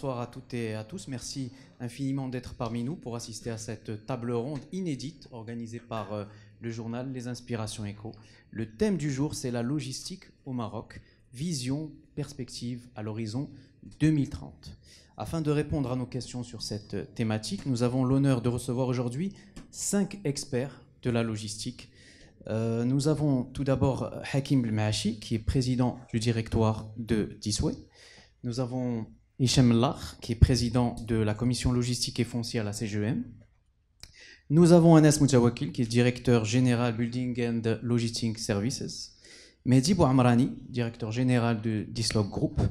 bonsoir à toutes et à tous. Merci infiniment d'être parmi nous pour assister à cette table ronde inédite organisée par le journal Les Inspirations Éco. Le thème du jour, c'est la logistique au Maroc, vision, perspective à l'horizon 2030. Afin de répondre à nos questions sur cette thématique, nous avons l'honneur de recevoir aujourd'hui 5 experts de la logistique. Nous avons tout d'abord Hakim Belmaachi, qui est président du directoire de Disway. Nous avons Hicham Larh, qui est président de la commission logistique et foncière à la CGEM. Nous avons Anas Moutawakil, qui est directeur général Building and Logistic Services. Mehdi Bouamrani, directeur général de Dislog Group.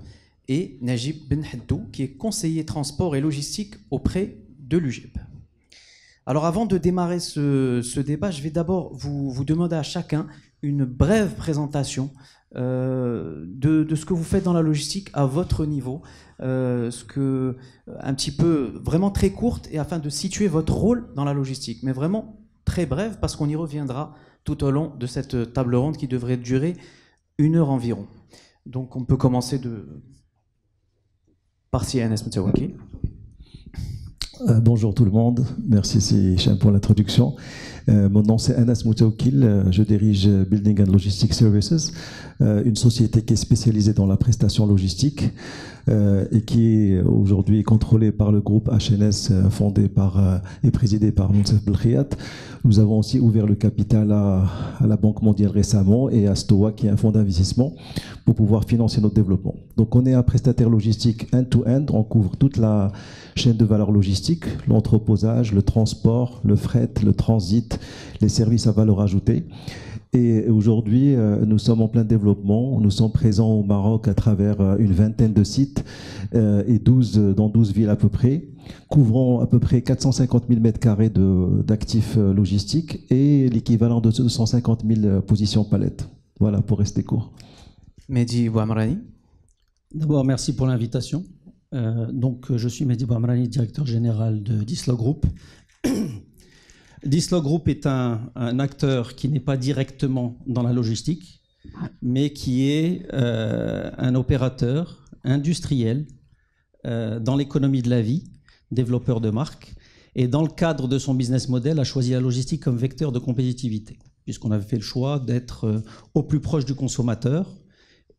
Et Najib Ben Haddou, qui est conseiller transport et logistique auprès de l'UGEP. Alors avant de démarrer ce débat, je vais d'abord vous demander à chacun une brève présentation de ce que vous faites dans la logistique à votre niveau, un petit peu vraiment très courte et afin de situer votre rôle dans la logistique, mais vraiment très brève parce qu'on y reviendra tout au long de cette table ronde qui devrait durer 1 heure environ. Donc on peut commencer par si Anas Moutawakil. Bonjour tout le monde, merci Hicham pour l'introduction. Mon nom c'est Anas Moutawakil, je dirige Building and Logistic Services, une société qui est spécialisée dans la prestation logistique et qui est aujourd'hui contrôlée par le groupe HNS fondé et présidé par Mounsef Belkhiat. Nous avons aussi ouvert le capital à la Banque mondiale récemment et à Stoa qui est un fonds d'investissement pour pouvoir financer notre développement. Donc on est un prestataire logistique end-to-end, on couvre toute la chaîne de valeur logistique, l'entreposage, le transport, le fret, le transit, les services à valeur ajoutée. Et aujourd'hui, nous sommes en plein développement. Nous sommes présents au Maroc à travers une vingtaine de sites et dans 12 villes à peu près, couvrant à peu près 450 000 m² d'actifs logistiques et l'équivalent de 250 000 positions palettes. Voilà, pour rester court. Mehdi Bouamrani. D'abord, merci pour l'invitation. Je suis Mehdi Bouamrani, directeur général de Dislog Group. Dislog Group est un acteur qui n'est pas directement dans la logistique, mais qui est un opérateur industriel dans l'économie de la vie, développeur de marques, et dans le cadre de son business model a choisi la logistique comme vecteur de compétitivité, puisqu'on avait fait le choix d'être au plus proche du consommateur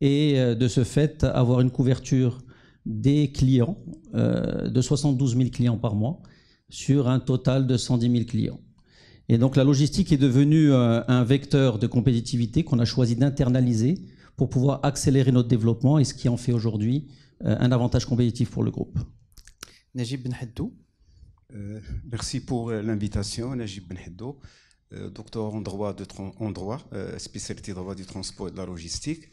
et de ce fait avoir une couverture des clients, de 72 000 clients par mois, sur un total de 110 000 clients. Et donc la logistique est devenue un vecteur de compétitivité qu'on a choisi d'internaliser pour pouvoir accélérer notre développement et ce qui en fait aujourd'hui un avantage compétitif pour le groupe. Najib Ben Haddou. Merci pour l'invitation, Najib Ben Haddou, docteur en droit, spécialité droit du transport et de la logistique,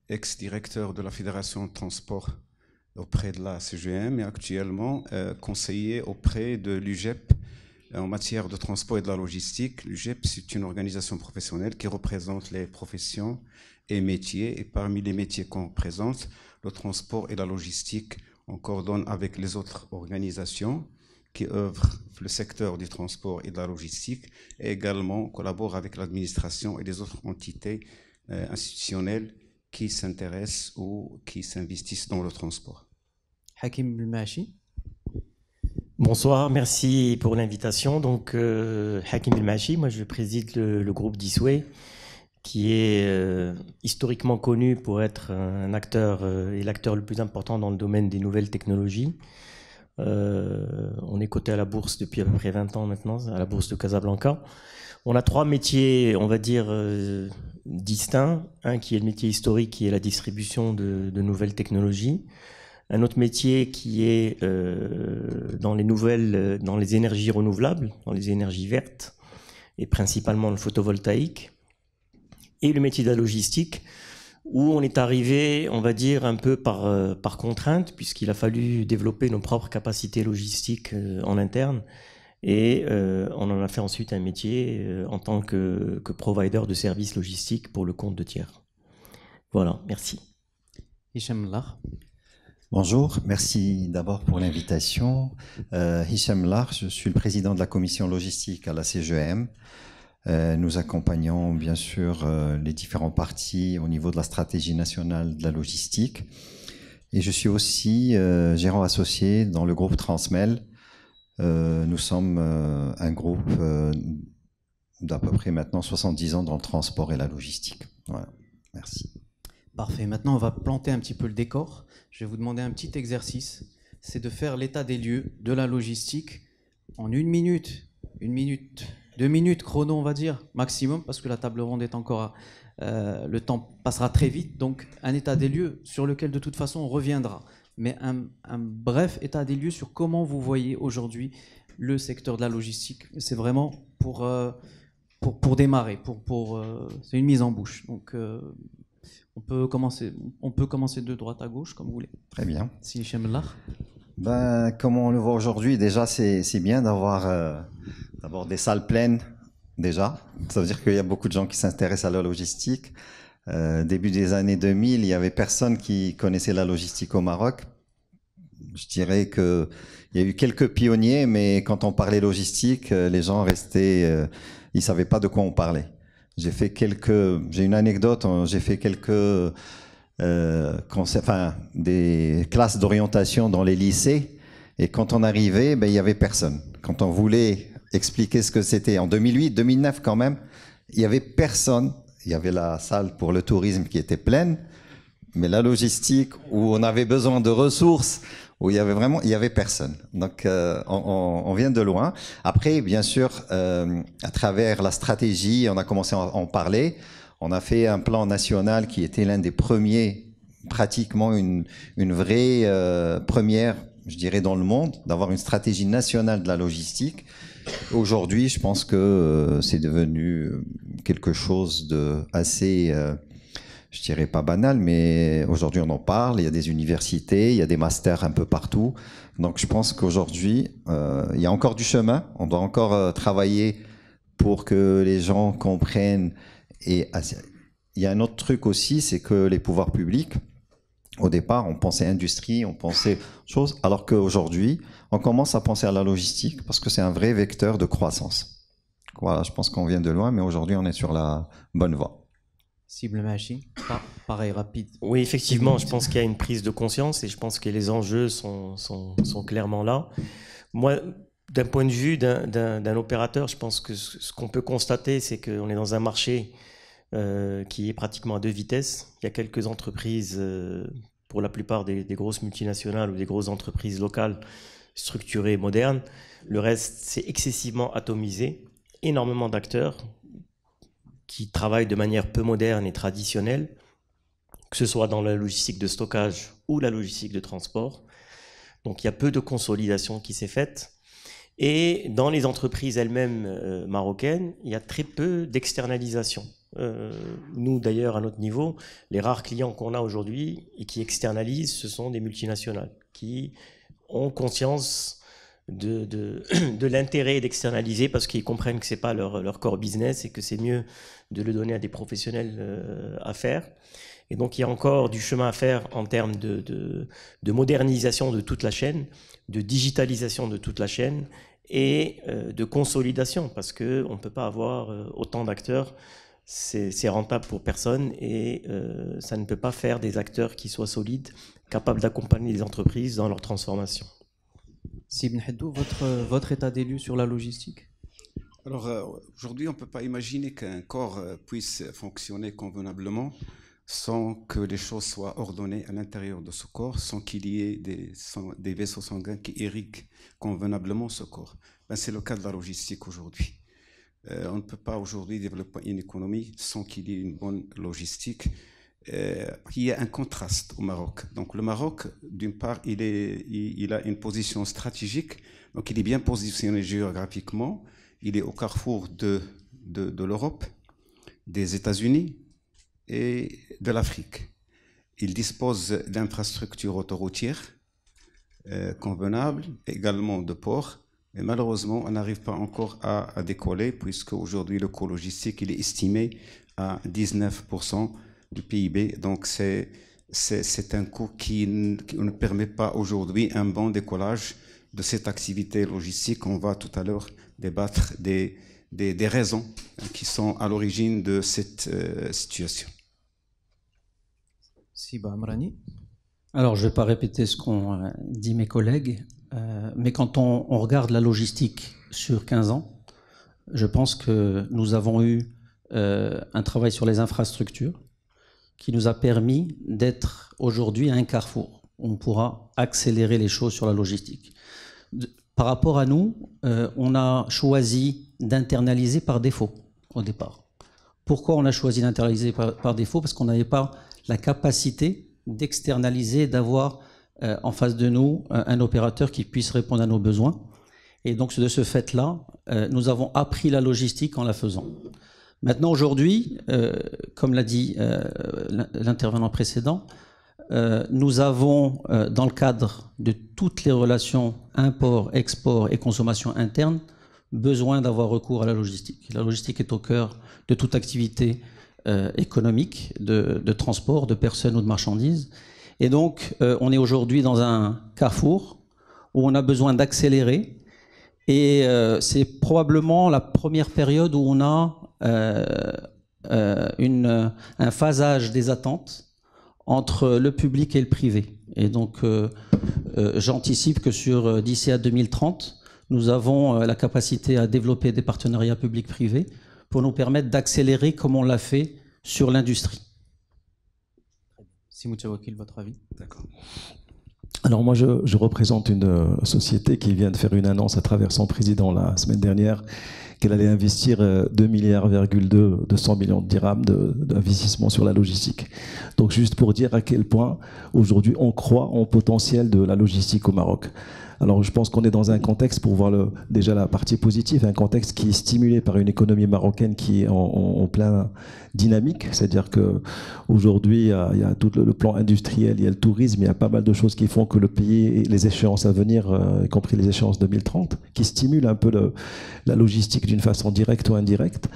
ex-directeur de la Fédération de transport auprès de la CGM et actuellement conseiller auprès de l'UGEP en matière de transport et de la logistique. L'UGEP, c'est une organisation professionnelle qui représente les professions et métiers. Et parmi les métiers qu'on représente, le transport et la logistique, on coordonne avec les autres organisations qui œuvrent le secteur du transport et de la logistique et également on collabore avec l'administration et les autres entités institutionnelles qui s'intéressent ou qui s'investissent dans le transport. Hakim Belmaachi. Bonsoir, merci pour l'invitation. Donc, Hakim Belmaachi, moi je préside le groupe Disway, qui est historiquement connu pour être un acteur et l'acteur le plus important dans le domaine des nouvelles technologies. On est coté à la bourse depuis à peu près 20 ans maintenant, à la bourse de Casablanca. On a 3 métiers, on va dire, distincts. Un qui est le métier historique, qui est la distribution de nouvelles technologies. Un autre métier qui est dans les énergies renouvelables, dans les énergies vertes, et principalement le photovoltaïque. Et le métier de la logistique, où on est arrivé, on va dire, un peu par contrainte, puisqu'il a fallu développer nos propres capacités logistiques en interne. Et on en a fait ensuite un métier en tant que provider de services logistiques pour le compte de tiers. Voilà, merci. Hicham Larh. Bonjour, merci d'abord pour l'invitation. Hicham Larh, je suis le président de la commission logistique à la CGEM. Nous accompagnons bien sûr les différents partis au niveau de la stratégie nationale de la logistique. Et je suis aussi gérant associé dans le groupe Transmel. Nous sommes un groupe d'à peu près maintenant 70 ans dans le transport et la logistique. Voilà, merci. Parfait. Maintenant, on va planter un petit peu le décor. Je vais vous demander un petit exercice. C'est de faire l'état des lieux de la logistique en 1 minute, 1 minute, 2 minutes chrono, on va dire, maximum, parce que la table ronde est encore... le temps passera très vite. Donc, un état des lieux sur lequel, de toute façon, on reviendra. Mais un bref état des lieux sur comment vous voyez aujourd'hui le secteur de la logistique. C'est vraiment pour démarrer, c'est une mise en bouche. Donc, on peut commencer de droite à gauche, comme vous voulez. Très bien. Si Hichem Lar. Ben, comme on le voit aujourd'hui, déjà, c'est bien d'avoir d'abord des salles pleines, déjà. Ça veut dire qu'il y a beaucoup de gens qui s'intéressent à la logistique. Début des années 2000, il n'y avait personne qui connaissait la logistique au Maroc. Je dirais qu'il y a eu quelques pionniers, mais quand on parlait logistique, les gens restaient... ils ne savaient pas de quoi on parlait. J'ai une anecdote, j'ai fait quelques des classes d'orientation dans les lycées, et quand on arrivait, ben, il n'y avait personne. Quand on voulait expliquer ce que c'était en 2008, 2009 quand même, il n'y avait personne. Il y avait la salle pour le tourisme qui était pleine, mais la logistique, où on avait besoin de ressources, où il y avait personne. Donc, on vient de loin. Après, bien sûr, à travers la stratégie, on a commencé à en parler. On a fait un plan national qui était l'un des premiers, pratiquement une vraie première, je dirais, dans le monde, d'avoir une stratégie nationale de la logistique. Aujourd'hui, je pense que c'est devenu quelque chose de assez... je dirais pas banal, mais aujourd'hui on en parle, il y a des universités, il y a des masters un peu partout. Donc je pense qu'aujourd'hui, il y a encore du chemin, on doit encore travailler pour que les gens comprennent. Et il y a un autre truc aussi, c'est que les pouvoirs publics, au départ, on pensait industrie, on pensait choses, alors qu'aujourd'hui, on commence à penser à la logistique parce que c'est un vrai vecteur de croissance. Voilà, je pense qu'on vient de loin, mais aujourd'hui on est sur la bonne voie. Cible Machi, pareil, rapide. Oui, effectivement, je pense qu'il y a une prise de conscience et je pense que les enjeux sont clairement là. Moi, d'un point de vue d'un opérateur, je pense que ce qu'on peut constater, c'est qu'on est dans un marché qui est pratiquement à 2 vitesses. Il y a quelques entreprises, pour la plupart des grosses multinationales ou des grosses entreprises locales structurées, modernes. Le reste, c'est excessivement atomisé. Énormément d'acteurs qui travaillent de manière peu moderne et traditionnelle, que ce soit dans la logistique de stockage ou la logistique de transport. Donc il y a peu de consolidation qui s'est faite. Et dans les entreprises elles-mêmes marocaines, il y a très peu d'externalisation. Nous d'ailleurs, à notre niveau, les rares clients qu'on a aujourd'hui et qui externalisent, ce sont des multinationales qui ont conscience de l'intérêt d'externaliser parce qu'ils comprennent que ce n'est pas leur core business et que c'est mieux de le donner à des professionnels à faire. Et donc, il y a encore du chemin à faire en termes de modernisation de toute la chaîne, de digitalisation de toute la chaîne et de consolidation parce qu'on ne peut pas avoir autant d'acteurs. C'est rentable pour personne et ça ne peut pas faire des acteurs qui soient solides, capables d'accompagner les entreprises dans leur transformation. Sibn Haddou, votre état des lieux sur la logistique? Alors aujourd'hui, on ne peut pas imaginer qu'un corps puisse fonctionner convenablement sans que les choses soient ordonnées à l'intérieur de ce corps, sans qu'il y ait des vaisseaux sanguins qui irriguent convenablement ce corps. Ben, c'est le cas de la logistique aujourd'hui. On ne peut pas aujourd'hui développer une économie sans qu'il y ait une bonne logistique. Il y a un contraste au Maroc. Donc le Maroc, d'une part, il a une position stratégique, donc il est bien positionné géographiquement. Il est au carrefour de l'Europe, des États-Unis et de l'Afrique. Il dispose d'infrastructures autoroutières convenables, également de ports. Mais malheureusement, on n'arrive pas encore à décoller, puisque aujourd'hui le coût logistique il est estimé à 19% du PIB. Donc c'est un coût qui ne permet pas aujourd'hui un bon décollage de cette activité logistique. On va tout à l'heure débattre des raisons qui sont à l'origine de cette situation. Siba Amrani. Alors, je ne vais pas répéter ce qu'ont dit mes collègues, mais quand on regarde la logistique sur 15 ans, je pense que nous avons eu un travail sur les infrastructures qui nous a permis d'être aujourd'hui à un carrefour. On pourra accélérer les choses sur la logistique. Par rapport à nous, on a choisi d'internaliser par défaut au départ. Pourquoi on a choisi d'internaliser par défaut? Parce qu'on n'avait pas la capacité d'externaliser, d'avoir en face de nous un opérateur qui puisse répondre à nos besoins. Et donc, de ce fait-là, nous avons appris la logistique en la faisant. Maintenant, aujourd'hui, comme l'a dit l'intervenant précédent, nous avons, dans le cadre de toutes les relations import, export et consommation interne, besoin d'avoir recours à la logistique. La logistique est au cœur de toute activité économique, de transport, de personnes ou de marchandises. Et donc, on est aujourd'hui dans un carrefour où on a besoin d'accélérer. Et c'est probablement la première période où on a un phasage des attentes entre le public et le privé. Et donc, j'anticipe que d'ici à 2030, nous avons la capacité à développer des partenariats publics-privés pour nous permettre d'accélérer comme on l'a fait sur l'industrie. Si Moutawakil, votre avis? D'accord. Alors moi, je représente une société qui vient de faire une annonce à travers son président la semaine dernière qu'elle allait investir 2,2 milliards de 100 millions de dirhams d'investissement sur la logistique. Donc juste pour dire à quel point aujourd'hui on croit en potentiel de la logistique au Maroc. Alors je pense qu'on est dans un contexte, pour voir déjà la partie positive, un contexte qui est stimulé par une économie marocaine qui est en plein dynamique, c'est-à-dire qu'aujourd'hui il y a tout le plan industriel, il y a le tourisme, il y a pas mal de choses qui font que le pays et les échéances à venir, y compris les échéances 2030, qui stimulent un peu la logistique d'une façon directe ou indirecte.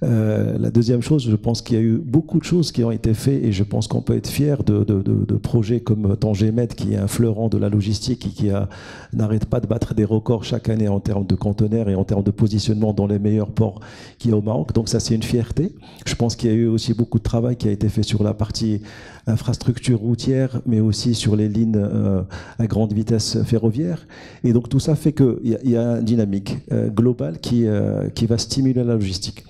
La deuxième chose, je pense qu'il y a eu beaucoup de choses qui ont été faites et je pense qu'on peut être fier de projets comme Tangemed, qui est un fleuron de la logistique et qui n'arrête pas de battre des records chaque année en termes de conteneurs et en termes de positionnement dans les meilleurs ports qu'il y a au Maroc. Donc ça, c'est une fierté. Je pense qu'il y a eu aussi beaucoup de travail qui a été fait sur la partie infrastructure routière, mais aussi sur les lignes à grande vitesse ferroviaire. Et donc tout ça fait qu'il y a une dynamique globale qui va stimuler la logistique.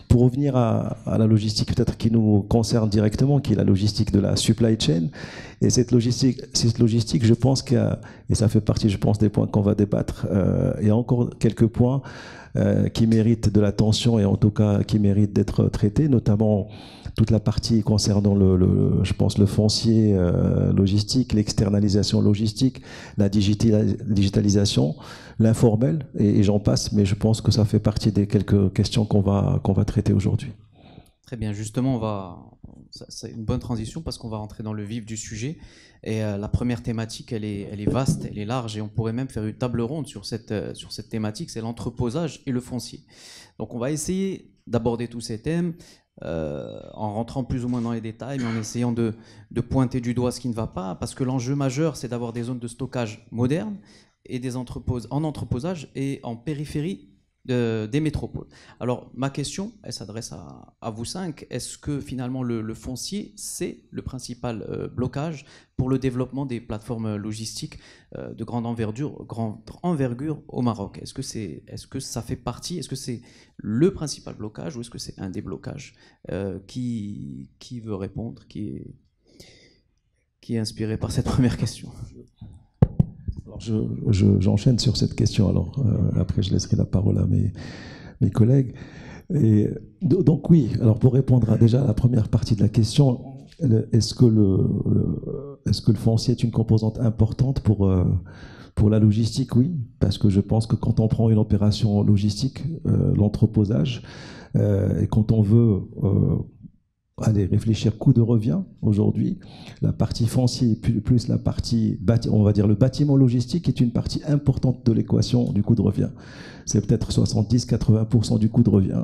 Pour revenir à la logistique peut-être qui nous concerne directement, qui est la logistique de la supply chain, et cette logistique, je pense et ça fait partie, je pense, des points qu'on va débattre, il y a encore quelques points qui méritent de l'attention et en tout cas qui méritent d'être traités, notamment toute la partie concernant je pense le foncier logistique, l'externalisation logistique, la digitalisation, l'informel et j'en passe, mais je pense que ça fait partie des quelques questions qu'on va traiter aujourd'hui. Très bien, justement, c'est une bonne transition parce qu'on va rentrer dans le vif du sujet. Et la première thématique, elle est vaste, elle est large et on pourrait même faire une table ronde sur cette thématique, c'est l'entreposage et le foncier. Donc on va essayer d'aborder tous ces thèmes en rentrant plus ou moins dans les détails, mais en essayant de pointer du doigt ce qui ne va pas, parce que l'enjeu majeur, c'est d'avoir des zones de stockage modernes et des en entreposage et en périphérie des métropoles. Alors ma question, elle s'adresse à vous cinq. Est-ce que finalement le foncier, c'est le principal blocage pour le développement des plateformes logistiques de grande envergure au Maroc? Est-ce que ça fait partie, est-ce que c'est le principal blocage ou est-ce que c'est un des blocages? Qui veut répondre, qui est inspiré par cette première question? J'enchaîne sur cette question, alors après je laisserai la parole à mes collègues. Et, donc oui, alors pour répondre déjà à la première partie de la question, est-ce que le foncier est une composante importante pour la logistique? Oui, parce que je pense que quand on prend une opération logistique, l'entreposage, et quand on veut allez réfléchir coût de revient aujourd'hui, la partie foncier plus la partie on va dire le bâtiment logistique est une partie importante de l'équation du coût de revient. C'est peut-être 70-80% du coût de revient.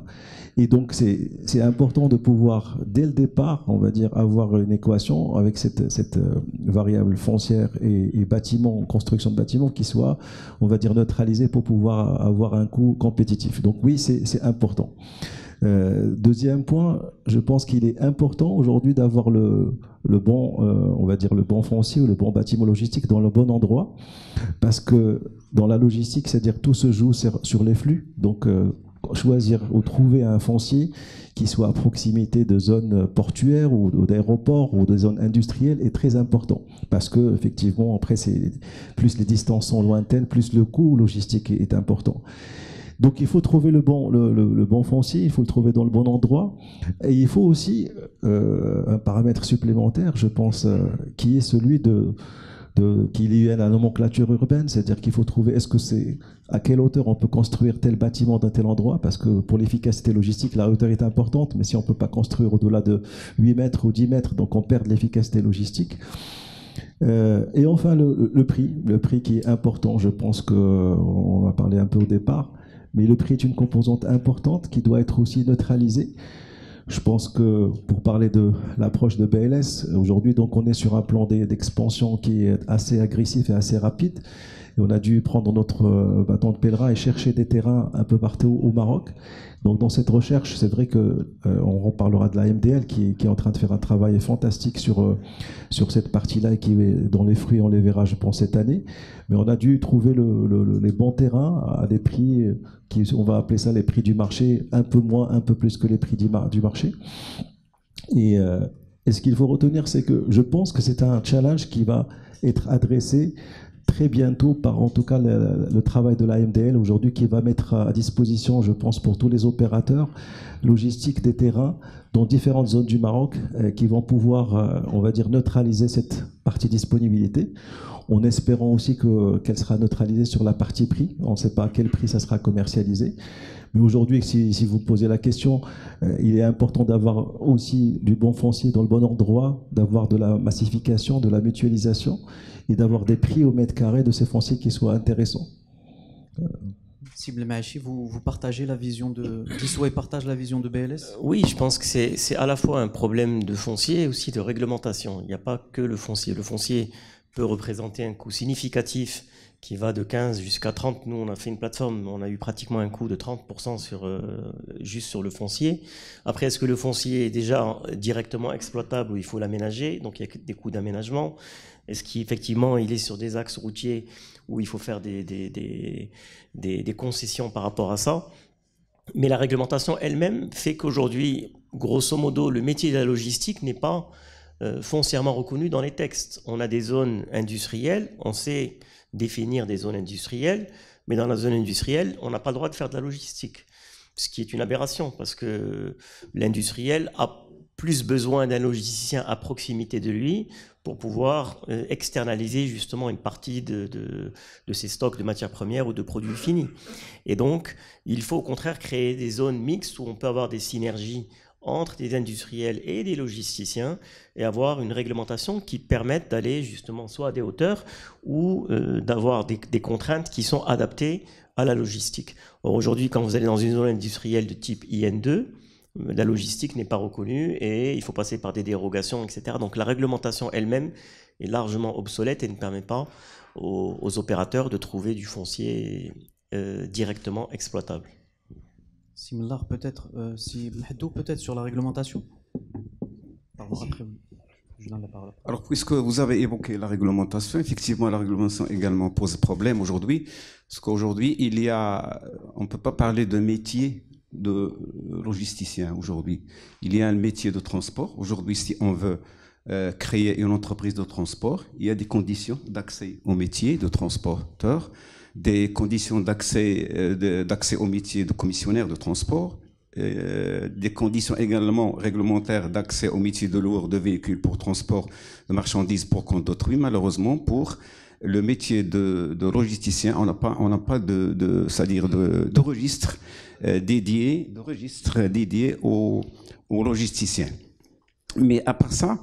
Et donc c'est important de pouvoir dès le départ, on va dire, avoir une équation avec cette variable foncière et bâtiment, construction de bâtiment qui soit, on va dire, neutralisée pour pouvoir avoir un coût compétitif. Donc oui, c'est important. Deuxième point, je pense qu'il est important aujourd'hui d'avoir le bon, on va dire le bon foncier ou le bon bâtiment logistique dans le bon endroit, parce que dans la logistique, c'est-à-dire tout se joue sur les flux. Donc, choisir ou trouver un foncier qui soit à proximité de zones portuaires ou d'aéroports ou de zones industrielles est très important, parce que effectivement, après, plus les distances sont lointaines, plus le coût logistique est important. Donc il faut trouver le bon foncier, il faut le trouver dans le bon endroit. Et il faut aussi un paramètre supplémentaire, je pense, qui est celui qu'il y ait la nomenclature urbaine, c'est-à-dire qu'il faut trouver à quelle hauteur on peut construire tel bâtiment dans tel endroit, parce que pour l'efficacité logistique, la hauteur est importante, mais si on ne peut pas construire au-delà de 8 mètres ou 10 mètres, donc on perd de l'efficacité logistique. Et enfin, le prix qui est important, je pense qu'on va parler un peu au départ, mais le prix est une composante importante qui doit être aussi neutralisée. Je pense que pour parler de l'approche de BLS, aujourd'hui, donc on est sur un plan d'expansion qui est assez agressif et assez rapide. Et on a dû prendre notre bâton de pèlerin et chercher des terrains un peu partout au Maroc. Donc dans cette recherche, c'est vrai qu'on reparlera de la MDL qui est en train de faire un travail fantastique sur cette partie-là et qui est dans les fruits, on les verra, je pense, cette année. Mais on a dû trouver les bons terrains à des prix on va appeler ça les prix du marché, un peu plus que les prix du marché. Et ce qu'il faut retenir, c'est que je pense que c'est un challenge qui va être adressé très bientôt par, en tout cas, le travail de la MDL aujourd'hui, qui va mettre à disposition, je pense, pour tous les opérateurs logistiques des terrains dans différentes zones du Maroc qui vont pouvoir, on va dire, neutraliser cette partie disponibilité, en espérant aussi qu'elle sera neutralisée sur la partie prix. On ne sait pas à quel prix ça sera commercialisé. Mais aujourd'hui, si vous posez la question, il est important d'avoir aussi du bon foncier dans le bon endroit, d'avoir de la massification, de la mutualisation et d'avoir des prix au mètre carré de ces fonciers qui soient intéressants. Sible Maachi, vous partagez la vision de Disway partage la vision de BLS? Oui, je pense que c'est à la fois un problème de foncier et aussi de réglementation. Il n'y a pas que le foncier. Le foncier peut représenter un coût significatif qui va de 15 jusqu'à 30. Nous, on a fait une plateforme, on a eu pratiquement un coût de 30% juste sur le foncier. Après, est-ce que le foncier est déjà directement exploitable ou il faut l'aménager? Donc, il y a des coûts d'aménagement. Est-ce qu'effectivement, il est sur des axes routiers où il faut faire des concessions par rapport à ça? Mais la réglementation elle-même fait qu'aujourd'hui, grosso modo, le métier de la logistique n'est pas foncièrement reconnu dans les textes. On a des zones industrielles, on sait définir des zones industrielles, mais dans la zone industrielle, on n'a pas le droit de faire de la logistique, ce qui est une aberration, parce que l'industriel a plus besoin d'un logisticien à proximité de lui pour pouvoir externaliser justement une partie de ses stocks de matières premières ou de produits finis. Et donc, il faut au contraire créer des zones mixtes où on peut avoir des synergies entre des industriels et des logisticiens et avoir une réglementation qui permette d'aller justement soit à des hauteurs ou d'avoir des contraintes qui sont adaptées à la logistique. Or, aujourd'hui, quand vous allez dans une zone industrielle de type IN2, la logistique n'est pas reconnue et il faut passer par des dérogations, etc. Donc la réglementation elle-même est largement obsolète et ne permet pas aux opérateurs de trouver du foncier directement exploitable. Simlar, peut-être, peut-être sur la réglementation. Après, je donne la parole. Alors, puisque vous avez évoqué la réglementation, effectivement, la réglementation également pose problème aujourd'hui, parce qu'aujourd'hui, on ne peut pas parler de métier de logisticien aujourd'hui. Il y a un métier de transport. Aujourd'hui, si on veut créer une entreprise de transport, il y a des conditions d'accès au métier de transporteur, des conditions d'accès au métier de commissionnaire de transport, des conditions également réglementaires d'accès au métier de loueur de véhicules pour transport de marchandises pour compte d'autrui. Malheureusement, pour le métier de logisticien, on n'a pas de registre dédié aux logisticiens. Mais à part ça,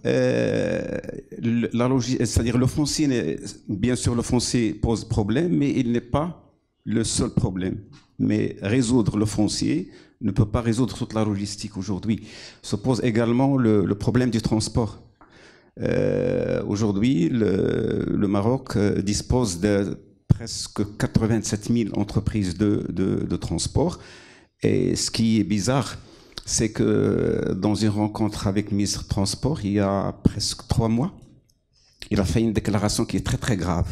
c'est-à-dire le foncier, bien sûr le foncier pose problème, mais il n'est pas le seul problème. Mais résoudre le foncier ne peut pas résoudre toute la logistique aujourd'hui. Se pose également le problème du transport. Aujourd'hui, le Maroc dispose de presque 87 000 entreprises de transport Et ce qui est bizarre, c'est que dans une rencontre avec le ministre des Transports, il y a presque 3 mois, il a fait une déclaration qui est très très grave.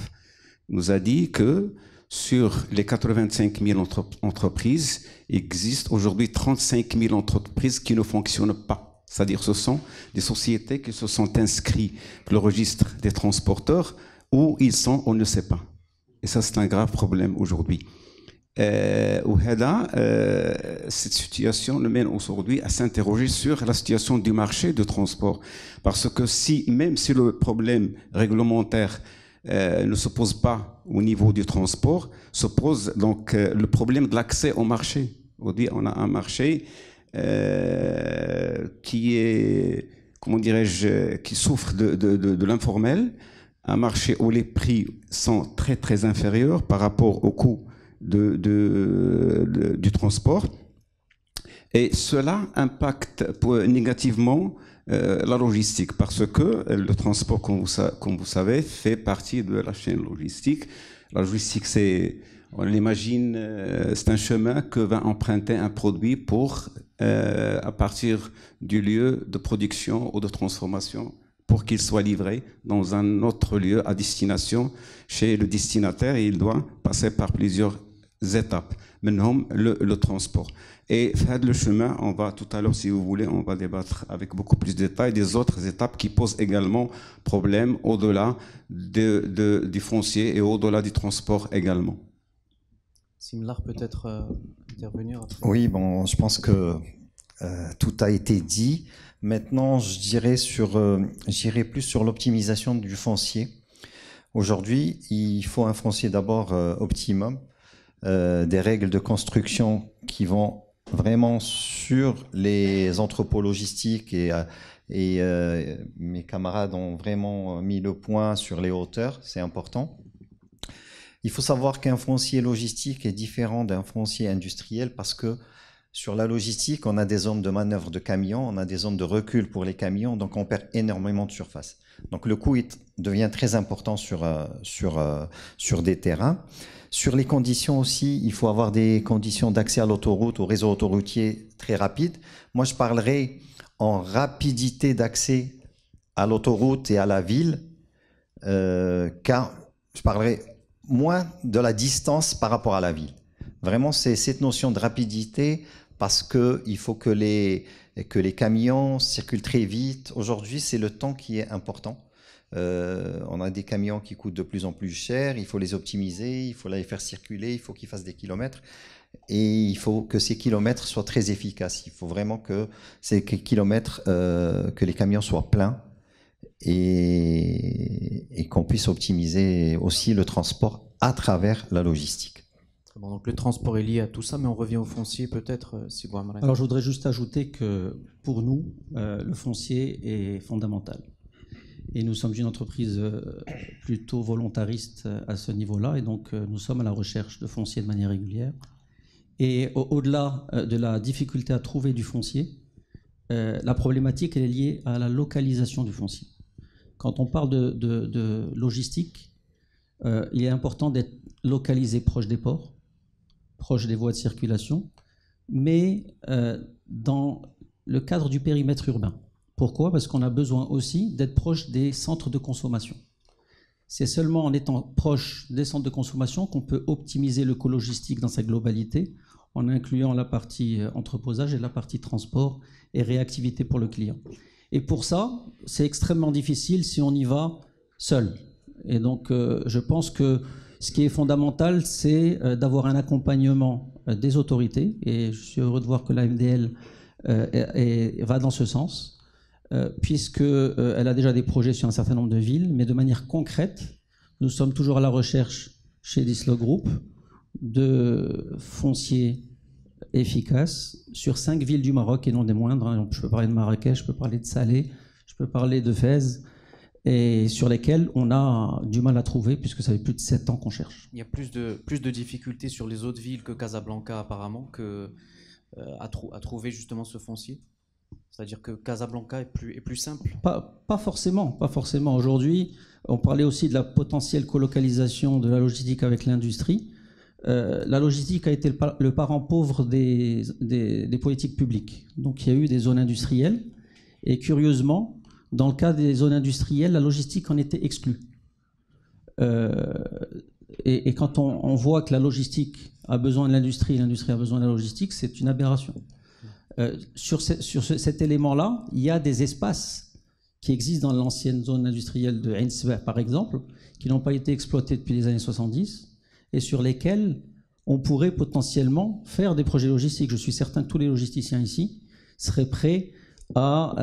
Il nous a dit que sur les 85 000 entreprises, il existe aujourd'hui 35 000 entreprises qui ne fonctionnent pas. C'est-à-dire ce sont des sociétés qui se sont inscrites dans le registre des transporteurs. Où ils sont, on ne sait pas. Et ça, c'est un grave problème aujourd'hui. Cette situation nous mène aujourd'hui à s'interroger sur la situation du marché de transport. Parce que même si le problème réglementaire ne se pose pas au niveau du transport, se pose donc le problème de l'accès au marché. Aujourd'hui, on a un marché qui est, comment dirais-je, qui souffre de l'informel, un marché où les prix sont très très inférieurs par rapport au coût du transport, et cela impacte négativement la logistique, parce que le transport, comme vous savez, fait partie de la chaîne logistique. La logistique, on l'imagine, c'est un chemin que va emprunter un produit à partir du lieu de production ou de transformation, pour qu'il soit livré dans un autre lieu à destination chez le destinataire, et il doit passer par plusieurs étapes, maintenant le transport. Et faire le chemin, on va tout à l'heure, si vous voulez, on va débattre avec beaucoup plus de détails des autres étapes qui posent également problème au-delà du foncier et au-delà du transport également. Simlar, peut-être intervenir après. Oui, bon, je pense que tout a été dit. Maintenant, j'irai plus sur l'optimisation du foncier. Aujourd'hui, il faut un foncier d'abord optimum, des règles de construction qui vont vraiment sur les entrepôts logistiques, et mes camarades ont vraiment mis le point sur les hauteurs, c'est important. Il faut savoir qu'un foncier logistique est différent d'un foncier industriel, parce que sur la logistique, on a des zones de manœuvre de camions, on a des zones de recul pour les camions, donc on perd énormément de surface. Donc le coût devient très important sur des terrains. Sur les conditions aussi, il faut avoir des conditions d'accès à l'autoroute, au réseau autoroutier très rapide. Moi, je parlerai en rapidité d'accès à l'autoroute et à la ville, car je parlerai moins de la distance par rapport à la ville. Vraiment, c'est cette notion de rapidité, parce qu'il faut que les camions circulent très vite. Aujourd'hui, c'est le temps qui est important. On a des camions qui coûtent de plus en plus cher, il faut les optimiser, il faut les faire circuler, il faut qu'ils fassent des kilomètres, et il faut que ces kilomètres soient très efficaces. Il faut vraiment que ces kilomètres, que les camions soient pleins, et qu'on puisse optimiser aussi le transport à travers la logistique. Bon, donc le transport est lié à tout ça, mais on revient au foncier peut-être, si vous aimeriez. Alors je voudrais juste ajouter que pour nous, le foncier est fondamental. Et nous sommes une entreprise plutôt volontariste à ce niveau-là, et donc nous sommes à la recherche de foncier de manière régulière. Et au-delà de la difficulté à trouver du foncier, la problématique elle est liée à la localisation du foncier. Quand on parle de logistique, il est important d'être localisé proche des ports, proche des voies de circulation, mais dans le cadre du périmètre urbain. Pourquoi ? Parce qu'on a besoin aussi d'être proche des centres de consommation. C'est seulement en étant proche des centres de consommation qu'on peut optimiser le co-logistique dans sa globalité, en incluant la partie entreposage et la partie transport et réactivité pour le client. Et pour ça, c'est extrêmement difficile si on y va seul. Et donc, je pense que ce qui est fondamental, c'est d'avoir un accompagnement des autorités, et je suis heureux de voir que la MDL va dans ce sens, puisqu'elle a déjà des projets sur un certain nombre de villes, mais de manière concrète, nous sommes toujours à la recherche chez Dislo Group de fonciers efficaces sur 5 villes du Maroc, et non des moindres. Je peux parler de Marrakech, je peux parler de Salé, je peux parler de Fès, et sur lesquels on a du mal à trouver, puisque ça fait plus de 7 ans qu'on cherche. Il y a plus de difficultés sur les autres villes que Casablanca apparemment à trouver justement ce foncier. C'est-à-dire que Casablanca est plus simple. Pas forcément. Aujourd'hui, on parlait aussi de la potentielle colocalisation de la logistique avec l'industrie. la logistique a été le parent pauvre des politiques publiques. Donc il y a eu des zones industrielles, et curieusement, dans le cas des zones industrielles, la logistique en était exclue. Et quand on voit que la logistique a besoin de l'industrie, l'industrie a besoin de la logistique, c'est une aberration. Sur cet élément-là, il y a des espaces qui existent dans l'ancienne zone industrielle de Ain Sebaa, par exemple, qui n'ont pas été exploités depuis les années 70, et sur lesquels on pourrait potentiellement faire des projets logistiques. Je suis certain que tous les logisticiens ici seraient prêts à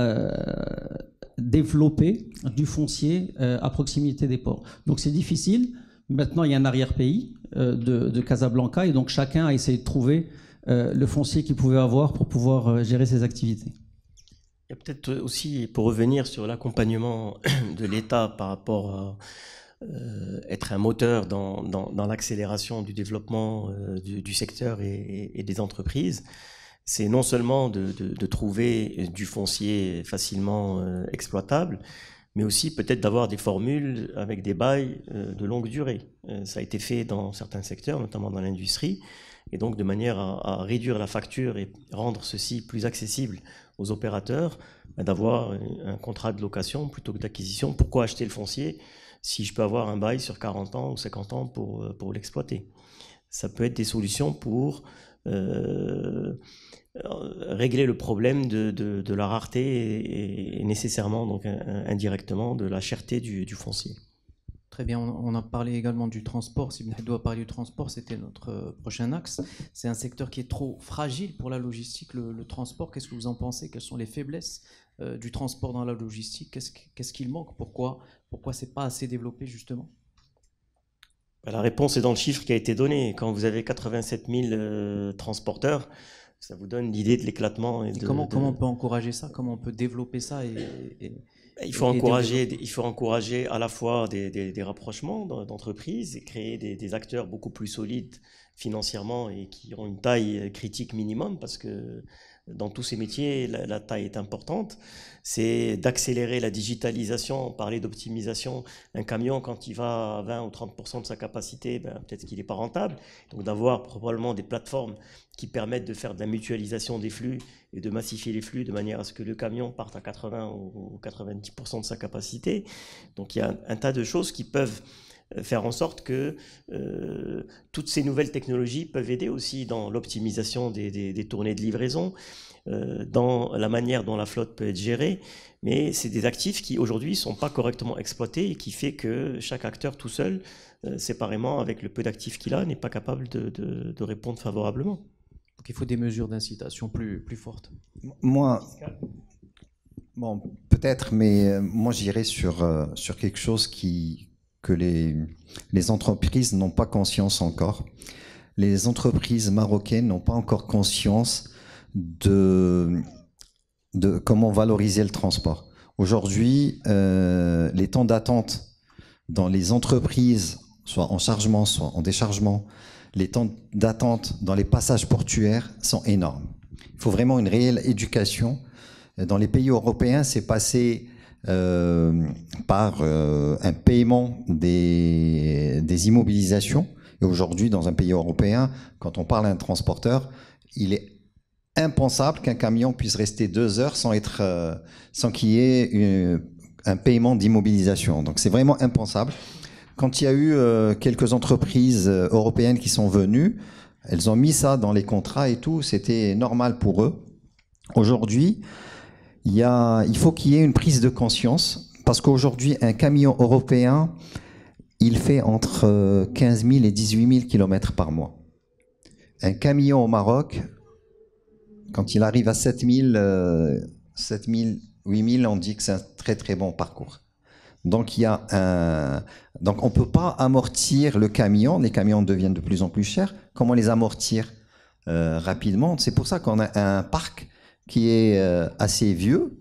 développer du foncier à proximité des ports. Donc c'est difficile. Maintenant, il y a un arrière-pays de Casablanca, et donc chacun a essayé de trouver le foncier qu'il pouvait avoir pour pouvoir gérer ses activités. Il y a peut-être aussi, pour revenir sur l'accompagnement de l'État par rapport à être un moteur dans l'accélération du développement du secteur et des entreprises, c'est non seulement de trouver du foncier facilement exploitable, mais aussi peut-être d'avoir des formules avec des bails de longue durée. Ça a été fait dans certains secteurs, notamment dans l'industrie, et donc de manière à réduire la facture et rendre ceci plus accessible aux opérateurs, d'avoir un contrat de location plutôt que d'acquisition. Pourquoi acheter le foncier si je peux avoir un bail sur 40 ans ou 50 ans pour l'exploiter? Ça peut être des solutions pour régler le problème de la rareté et nécessairement, donc indirectement, de la cherté du foncier. Très bien, on a parlé également du transport. Si Ibn Heddo a parlé du transport, c'était notre prochain axe. C'est un secteur qui est trop fragile pour la logistique, le transport. Qu'est-ce que vous en pensez? Quelles sont les faiblesses du transport dans la logistique? Qu'est-ce qu'il manque? Pourquoi c'est pas assez développé justement? La réponse est dans le chiffre qui a été donné. Quand vous avez 87 000 transporteurs, ça vous donne l'idée de l'éclatement. Comment on peut encourager ça? Comment on peut développer ça il faut encourager à la fois des rapprochements d'entreprises et créer des acteurs beaucoup plus solides financièrement et qui ont une taille critique minimum, parce que dans tous ces métiers, la taille est importante. C'est d'accélérer la digitalisation, parler d'optimisation. Un camion, quand il va à 20 ou 30% de sa capacité, peut-être qu'il n'est pas rentable. Donc d'avoir probablement des plateformes qui permettent de faire de la mutualisation des flux et de massifier les flux de manière à ce que le camion parte à 80 ou 90% de sa capacité. Donc il y a un tas de choses qui peuvent faire en sorte que toutes ces nouvelles technologies peuvent aider aussi dans l'optimisation des tournées de livraison, dans la manière dont la flotte peut être gérée. Mais c'est des actifs qui aujourd'hui ne sont pas correctement exploités et qui fait que chaque acteur tout seul, séparément, avec le peu d'actifs qu'il a, n'est pas capable de répondre favorablement. Donc il faut des mesures d'incitation plus fortes. Moi, bon, peut-être, mais moi j'irais sur quelque chose que les entreprises n'ont pas conscience encore. Les entreprises marocaines n'ont pas encore conscience de comment valoriser le transport. Aujourd'hui, les temps d'attente dans les entreprises, soit en chargement, soit en déchargement, les temps d'attente dans les passages portuaires sont énormes. Il faut vraiment une réelle éducation. Dans les pays européens, c'est passé par un paiement des immobilisations. Et aujourd'hui, dans un pays européen, quand on parle à un transporteur, il est impensable qu'un camion puisse rester 2 heures sans qu'il y ait un paiement d'immobilisation. Donc c'est vraiment impensable. Quand il y a eu quelques entreprises européennes qui sont venues, elles ont mis ça dans les contrats et tout, c'était normal pour eux. Aujourd'hui, il faut qu'il y ait une prise de conscience, parce qu'aujourd'hui, un camion européen, il fait entre 15 000 et 18 000 km par mois. Un camion au Maroc, quand il arrive à 7 000, 8 000, on dit que c'est un très très bon parcours. Donc on ne peut pas amortir le camion, les camions deviennent de plus en plus chers. Comment les amortir rapidement? C'est pour ça qu'on a un parc qui est assez vieux.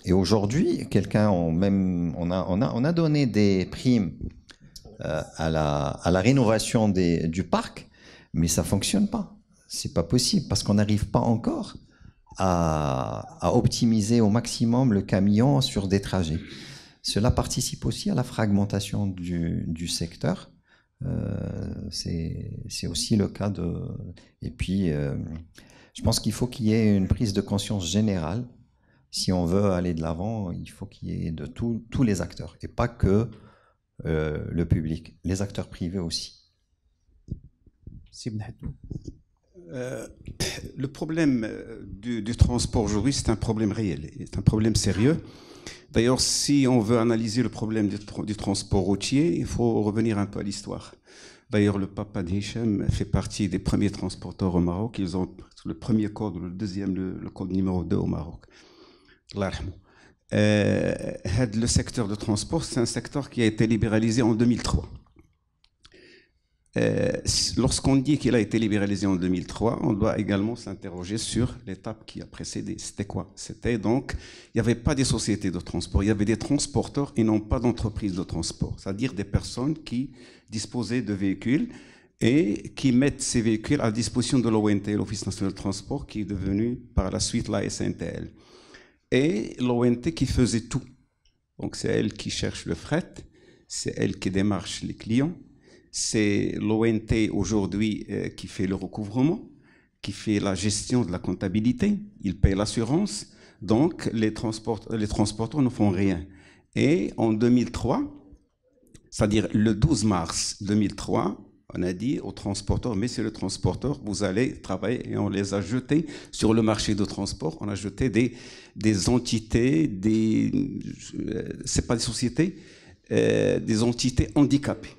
Et aujourd'hui, on a donné des primes à la rénovation du parc, mais ça ne fonctionne pas. C'est pas possible parce qu'on n'arrive pas encore à optimiser au maximum le camion sur des trajets. Cela participe aussi à la fragmentation du secteur. C'est aussi le cas de... Et puis, je pense qu'il faut qu'il y ait une prise de conscience générale. Si on veut aller de l'avant, il faut qu'il y ait de tous les acteurs, et pas que le public, les acteurs privés aussi. Le problème du transport aujourd'hui, c'est un problème réel, c'est un problème sérieux. D'ailleurs, si on veut analyser le problème du transport routier, il faut revenir un peu à l'histoire. D'ailleurs, le papa d'Hicham fait partie des premiers transporteurs au Maroc. Ils ont le premier code, le deuxième, le code numéro 2 au Maroc. Le secteur de transport, c'est un secteur qui a été libéralisé en 2003. Lorsqu'on dit qu'il a été libéralisé en 2003, on doit également s'interroger sur l'étape qui a précédé. C'était quoi? C'était donc, il n'y avait pas des sociétés de transport, il y avait des transporteurs et non pas d'entreprises de transport, c'est-à-dire des personnes qui disposaient de véhicules et qui mettent ces véhicules à disposition de l'ONT, l'Office national de transport, qui est devenu par la suite la SNTL. Et l'ONT qui faisait tout. Donc c'est elle qui cherche le fret, c'est elle qui démarche les clients, c'est l'ONT aujourd'hui qui fait le recouvrement, qui fait la gestion de la comptabilité, il paye l'assurance, donc les transporteurs ne font rien. Et en 2003, c'est-à-dire le 12 mars 2003, on a dit aux transporteurs, messieurs les transporteurs, vous allez travailler, et on les a jetés sur le marché de transport, on a jeté des entités, c'est pas des sociétés, des entités handicapées.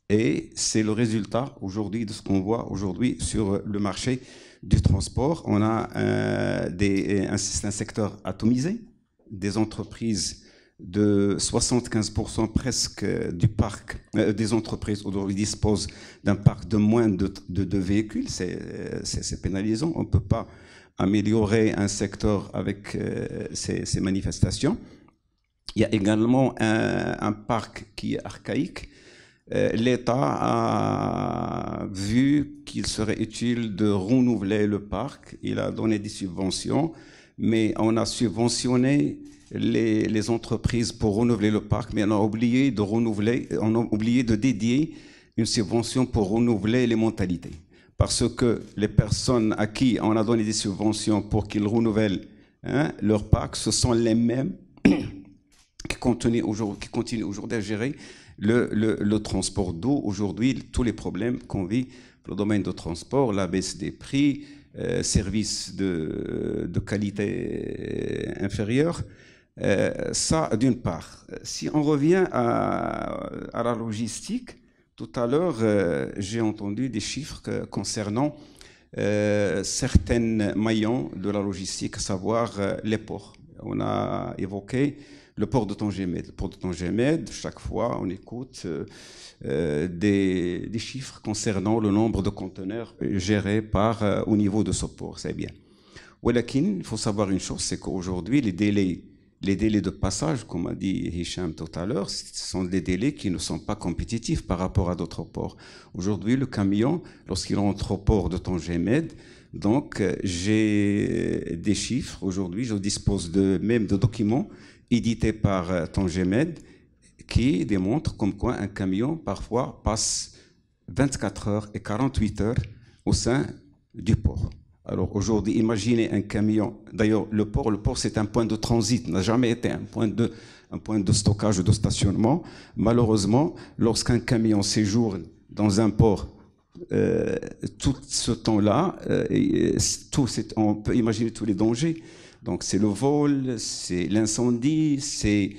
Et c'est le résultat aujourd'hui de ce qu'on voit aujourd'hui sur le marché du transport. On a un secteur atomisé, des entreprises de 75% presque du parc des entreprises aujourd'hui disposent d'un parc de moins de véhicules. C'est pénalisant. On ne peut pas améliorer un secteur avec ces manifestations. Il y a également un parc qui est archaïque. L'État a vu qu'il serait utile de renouveler le parc. Il a donné des subventions, mais on a subventionné les entreprises pour renouveler le parc, mais on a oublié de renouveler, on a oublié de dédier une subvention pour renouveler les mentalités. Parce que les personnes à qui on a donné des subventions pour qu'ils renouvellent leur parc, ce sont les mêmes qui continuent aujourd'hui à gérer le transport d'eau. Aujourd'hui, tous les problèmes qu'on vit dans le domaine du transport, la baisse des prix, services de qualité inférieure, ça d'une part. Si on revient à la logistique, tout à l'heure, j'ai entendu des chiffres concernant certains maillons de la logistique, à savoir les ports. On a évoqué le port de Tangemed. Le port de Tangemed, chaque fois, on écoute des chiffres concernant le nombre de conteneurs gérés au niveau de ce port. C'est bien. Walakin, il faut savoir une chose, c'est qu'aujourd'hui, les délais de passage, comme a dit Hicham tout à l'heure, ce sont des délais qui ne sont pas compétitifs par rapport à d'autres ports. Aujourd'hui, le camion, lorsqu'il rentre au port de Tangemed, donc j'ai des chiffres. Aujourd'hui, je dispose même de documents édités par Tangemed qui démontrent comme quoi un camion parfois passe 24 heures et 48 heures au sein du port. Alors aujourd'hui, imaginez un camion. D'ailleurs, le port, c'est un point de transit, n'a jamais été un point de stockage ou de stationnement. Malheureusement, lorsqu'un camion séjourne dans un port, tout ce temps-là, on peut imaginer tous les dangers. Donc c'est le vol, c'est l'incendie, c'est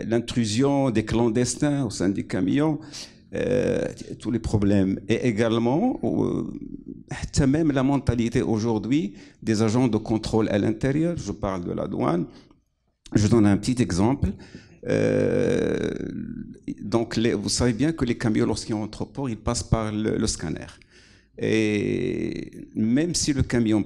l'intrusion des clandestins au sein des camions, tous les problèmes. Et également, même la mentalité aujourd'hui des agents de contrôle à l'intérieur, je parle de la douane, je donne un petit exemple. Donc vous savez bien que les camions, lorsqu'ils entrent au port, ils passent par le scanner. Et même si le camion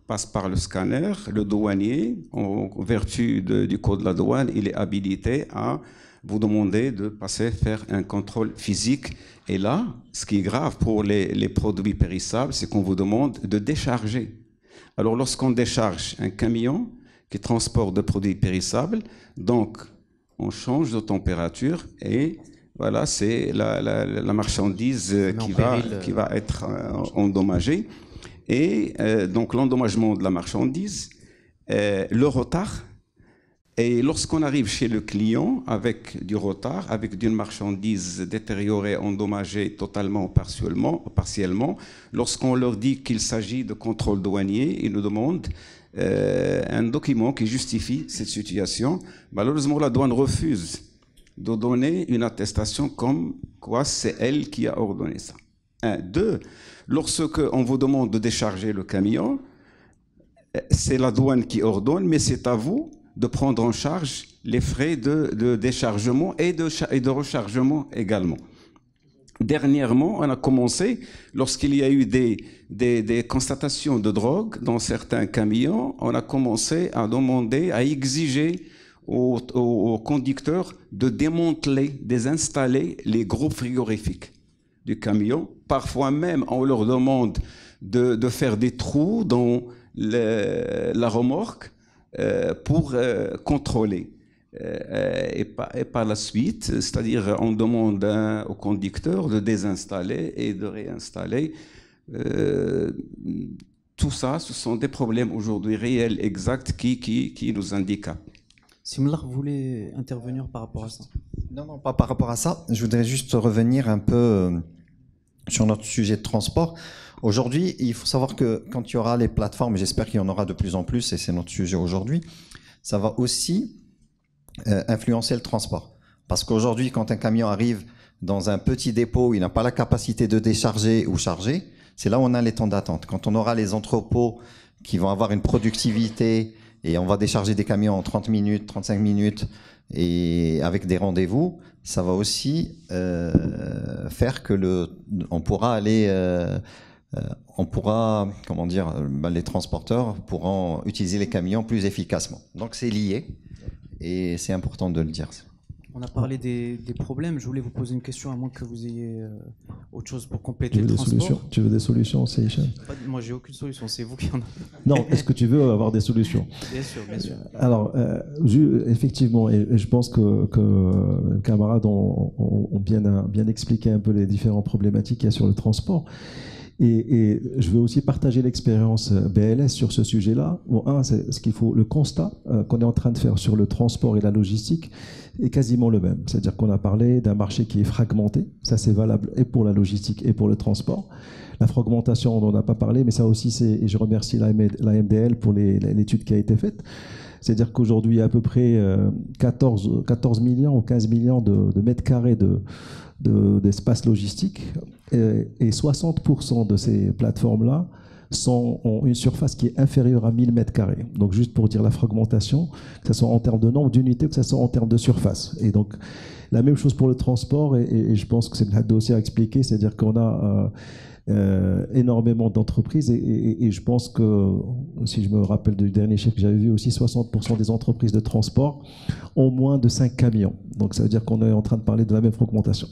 passe par le scanner, le douanier, en vertu du code de la douane, il est habilité à vous demander de faire un contrôle physique. Et là, ce qui est grave pour les produits périssables, c'est qu'on vous demande de décharger. Alors lorsqu'on décharge un camion qui transporte des produits périssables, donc on change de température et Voilà, c'est la marchandise qui va être endommagée. Et donc l'endommagement de la marchandise, le retard. Et lorsqu'on arrive chez le client avec du retard, avec une marchandise détériorée, endommagée totalement ou partiellement, lorsqu'on leur dit qu'il s'agit de contrôle douanier, ils nous demandent un document qui justifie cette situation. Malheureusement, la douane refuse de donner une attestation comme quoi c'est elle qui a ordonné ça. 1. 2. Lorsqu'on vous demande de décharger le camion, c'est la douane qui ordonne, mais c'est à vous de prendre en charge les frais de déchargement et de rechargement également. Dernièrement, on a commencé, lorsqu'il y a eu des constatations de drogue dans certains camions, on a commencé à demander, à exiger aux conducteurs de démanteler, désinstaller les groupes frigorifiques du camion. Parfois même, on leur demande de faire des trous dans la remorque pour contrôler. Et par la suite, c'est-à-dire on demande au conducteur de désinstaller et de réinstaller. Tout ça, ce sont des problèmes aujourd'hui réels, exacts, qui nous indiquent. Simlar, vous voulez intervenir par rapport à ça? Non, pas par rapport à ça. Je voudrais juste revenir un peu sur notre sujet de transport. Aujourd'hui, il faut savoir que quand il y aura les plateformes, j'espère qu'il y en aura de plus en plus, et c'est notre sujet aujourd'hui, ça va aussi influencer le transport. Parce qu'aujourd'hui, quand un camion arrive dans un petit dépôt, il n'a pas la capacité de décharger ou charger, c'est là où on a les temps d'attente. Quand on aura les entrepôts qui vont avoir une productivité et on va décharger des camions en 30 minutes, 35 minutes, et avec des rendez-vous, ça va aussi faire que on pourra aller... comment dire, les transporteurs pourront utiliser les camions plus efficacement. Donc c'est lié et c'est important de le dire. On a parlé des problèmes. Je voulais vous poser une question, à moins que vous ayez autre chose pour compléter le transport. Tu veux des solutions, c'est Hicham? Moi, j'ai aucune solution. C'est vous qui en avez. Non, est-ce que tu veux avoir des solutions? Bien sûr, bien sûr. Alors, effectivement, et je pense que les camarades ont bien expliqué un peu les différentes problématiques qu'il y a sur le transport. Et je veux aussi partager l'expérience BLS sur ce sujet-là. Bon, c'est ce qu'il faut. Le constat qu'on est en train de faire sur le transport et la logistique est quasiment le même. C'est-à-dire qu'on a parlé d'un marché qui est fragmenté. Ça, c'est valable et pour la logistique et pour le transport. La fragmentation, on n'en a pas parlé, mais ça aussi, et je remercie l'AMDL pour l'étude qui a été faite. C'est-à-dire qu'aujourd'hui, il y a à peu près 14 millions ou 15 millions de mètres carrés d'espace logistique, et 60% de ces plateformes-là ont une surface qui est inférieure à 1000 mètres carrés. Donc juste pour dire la fragmentation, que ce soit en termes de nombre d'unités, que ce soit en termes de surface. Et donc la même chose pour le transport, et je pense que c'est le dossier à expliquer, c'est-à-dire qu'on a énormément d'entreprises, et je pense que, si je me rappelle du dernier chiffre que j'avais vu aussi, 60% des entreprises de transport ont moins de 5 camions. Donc ça veut dire qu'on est en train de parler de la même fragmentation.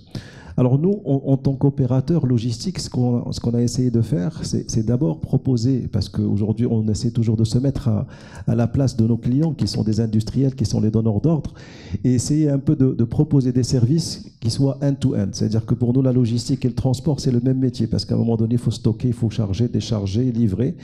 Alors nous, en tant qu'opérateur logistique, ce qu'on a essayé de faire, c'est d'abord proposer, parce qu'aujourd'hui on essaie toujours de se mettre à la place de nos clients, qui sont des industriels, qui sont les donneurs d'ordre, et essayer un peu de proposer des services qui soient end-to-end. C'est-à-dire que pour nous, la logistique et le transport, c'est le même métier, parce qu'à un moment donné, il faut stocker, il faut charger, décharger, livrer.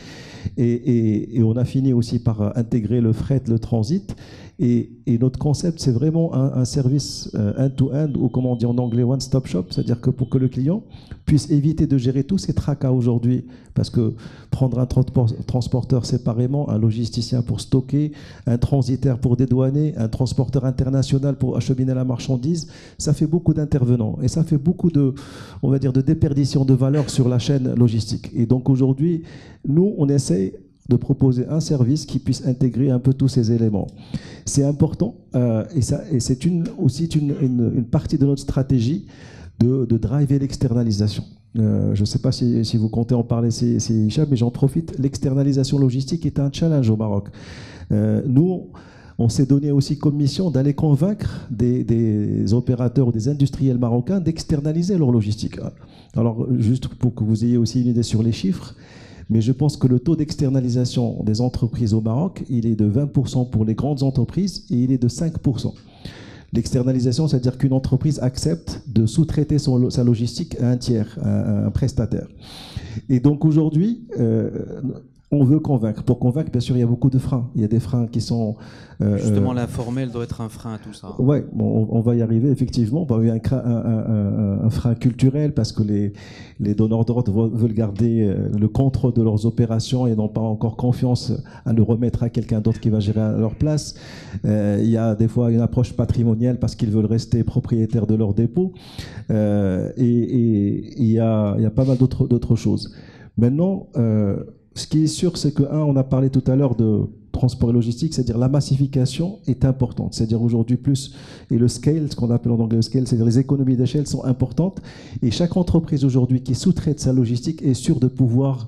Et on a fini aussi par intégrer le fret, le transit. Et notre concept, c'est vraiment un service end-to-end, ou comme on dit en anglais, one-stop shop, c'est-à-dire que pour que le client puisse éviter de gérer tous ces tracas aujourd'hui, parce que prendre un transporteur séparément, un logisticien pour stocker, un transitaire pour dédouaner, un transporteur international pour acheminer la marchandise, ça fait beaucoup d'intervenants et ça fait beaucoup on va dire, de déperdition de valeur sur la chaîne logistique. Et donc aujourd'hui, nous, on essaie de proposer un service qui puisse intégrer un peu tous ces éléments. C'est important, et c'est aussi une partie de notre stratégie de driver l'externalisation. Je ne sais pas si vous comptez en parler, c'est Hicham, mais j'en profite. L'externalisation logistique est un challenge au Maroc. Nous, on s'est donné aussi comme mission d'aller convaincre des opérateurs ou des industriels marocains d'externaliser leur logistique. Alors, juste pour que vous ayez aussi une idée sur les chiffres, mais je pense que le taux d'externalisation des entreprises au Maroc, il est de 20% pour les grandes entreprises et il est de 5%. L'externalisation, c'est-à-dire qu'une entreprise accepte de sous-traiter sa logistique à un tiers, à un prestataire. Et donc aujourd'hui, on veut convaincre. Pour convaincre, bien sûr, il y a beaucoup de freins. Il y a des freins qui sont... Justement, l'informel doit être un frein à tout ça. Oui, bon, on va y arriver, effectivement. Il y a un frein culturel parce que les donneurs d'ordre veulent garder le contrôle de leurs opérations et n'ont pas encore confiance à le remettre à quelqu'un d'autre qui va gérer à leur place. Il y a des fois une approche patrimoniale parce qu'ils veulent rester propriétaires de leurs dépôts. Et il y a pas mal d'autres choses. Maintenant... ce qui est sûr, c'est que, on a parlé tout à l'heure de transport et logistique, c'est-à-dire la massification est importante. C'est-à-dire aujourd'hui plus, et le scale, ce qu'on appelle en anglais le scale, c'est-à-dire les économies d'échelle sont importantes. Et chaque entreprise aujourd'hui qui sous-traite sa logistique est sûre de pouvoir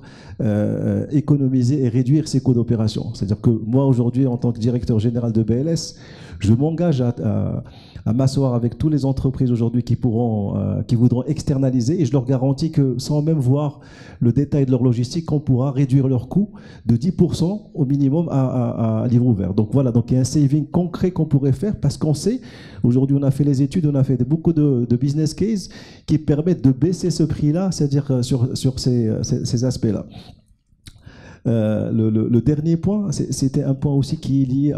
économiser et réduire ses coûts d'opération. C'est-à-dire que moi aujourd'hui, en tant que directeur général de BLS, je m'engage à m'asseoir avec toutes les entreprises aujourd'hui qui voudront externaliser, et je leur garantis que sans même voir le détail de leur logistique, on pourra réduire leurs coûts de 10% au minimum à livre ouvert. Donc voilà, donc il y a un saving concret qu'on pourrait faire parce qu'on sait, aujourd'hui on a fait les études, on a fait beaucoup de business cases qui permettent de baisser ce prix-là, c'est-à-dire sur ces aspects-là. Le dernier point, c'était un point aussi qui est lié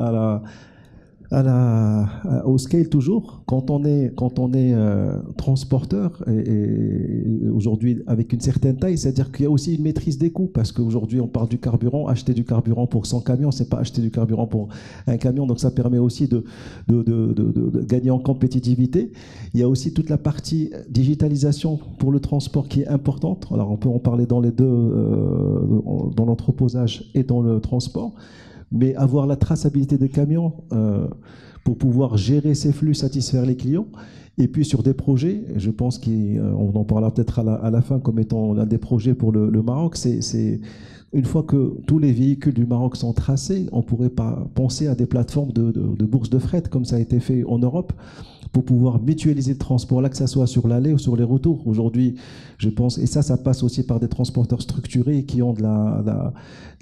au scale toujours. Quand on est transporteur et aujourd'hui avec une certaine taille, c'est-à-dire qu'il y a aussi une maîtrise des coûts parce qu'aujourd'hui on parle du carburant, acheter du carburant pour 100 camions, c'est pas acheter du carburant pour un camion, donc ça permet aussi de gagner en compétitivité. Il y a aussi toute la partie digitalisation pour le transport qui est importante. Alors on peut en parler dans les deux, dans l'entreposage et dans le transport. Mais avoir la traçabilité des camions pour pouvoir gérer ces flux, satisfaire les clients. Et puis sur des projets, je pense qu'on en parlera peut-être à la fin comme étant l'un des projets pour le Maroc, c'est une fois que tous les véhicules du Maroc sont tracés, on pourrait pas penser à des plateformes de bourses de fret comme ça a été fait en Europe pour pouvoir mutualiser le transport, là que ça soit sur l'aller ou sur les retours. Aujourd'hui, je pense, et ça passe aussi par des transporteurs structurés qui ont de la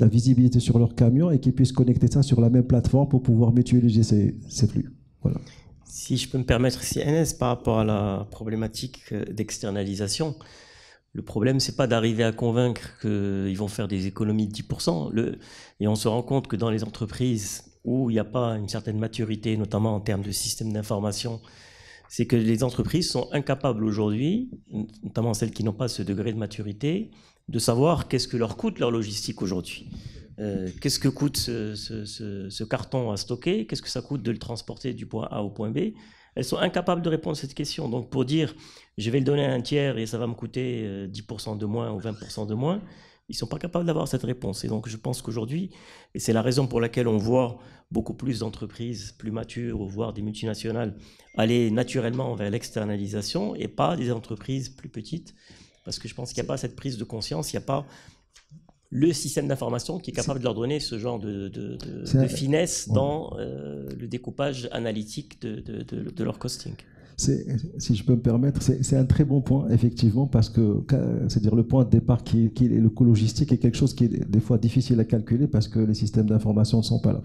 visibilité sur leurs camions et qui puissent connecter ça sur la même plateforme pour pouvoir mutualiser ces flux. Voilà. Si je peux me permettre, si NS, par rapport à la problématique d'externalisation, le problème, c'est pas d'arriver à convaincre qu'ils vont faire des économies de 10%. Et on se rend compte que dans les entreprises où il n'y a pas une certaine maturité, notamment en termes de système d'information, c'est que les entreprises sont incapables aujourd'hui, notamment celles qui n'ont pas ce degré de maturité, de savoir qu'est-ce que leur coûte leur logistique aujourd'hui. Qu'est-ce que coûte ce carton à stocker? Qu'est-ce que ça coûte de le transporter du point A au point B? Elles sont incapables de répondre à cette question. Donc pour dire je vais le donner à un tiers et ça va me coûter 10% de moins ou 20% de moins, ils ne sont pas capables d'avoir cette réponse. Et donc je pense qu'aujourd'hui, et c'est la raison pour laquelle on voit beaucoup plus d'entreprises plus matures, voire des multinationales, aller naturellement vers l'externalisation et pas des entreprises plus petites, parce que je pense qu'il n'y a pas cette prise de conscience, il n'y a pas le système d'information qui est capable de leur donner ce genre de finesse dans le découpage analytique de leur costing. Si je peux me permettre, c'est un très bon point, effectivement, parce que c'est-à-dire le point de départ qui est le coût logistique est quelque chose qui est des fois difficile à calculer parce que les systèmes d'information ne sont pas là.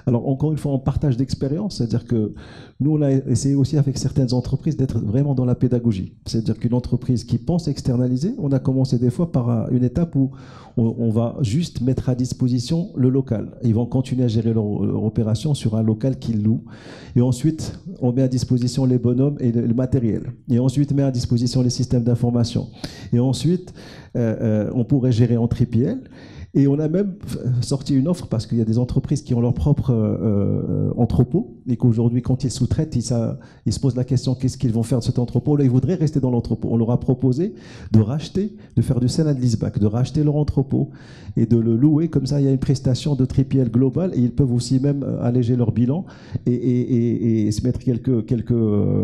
Alors, encore une fois, on partage d'expérience, c'est-à-dire que nous, on a essayé aussi avec certaines entreprises d'être vraiment dans la pédagogie. C'est-à-dire qu'une entreprise qui pense externaliser, on a commencé des fois par une étape où on va juste mettre à disposition le local. Ils vont continuer à gérer leur opération sur un local qu'ils louent. Et ensuite, on met à disposition les bonhommes et le matériel. Et ensuite, on met à disposition les systèmes d'information. Et ensuite, on pourrait gérer en 3PL. Et on a même sorti une offre parce qu'il y a des entreprises qui ont leur propre entrepôt et qu'aujourd'hui, quand ils sous-traitent, ils se posent la question qu'est-ce qu'ils vont faire de cet entrepôt. Là, ils voudraient rester dans l'entrepôt. On leur a proposé de racheter, de faire du sell and leaseback, de racheter leur entrepôt et de le louer. Comme ça, il y a une prestation de 3PL globale et ils peuvent aussi même alléger leur bilan et se mettre quelques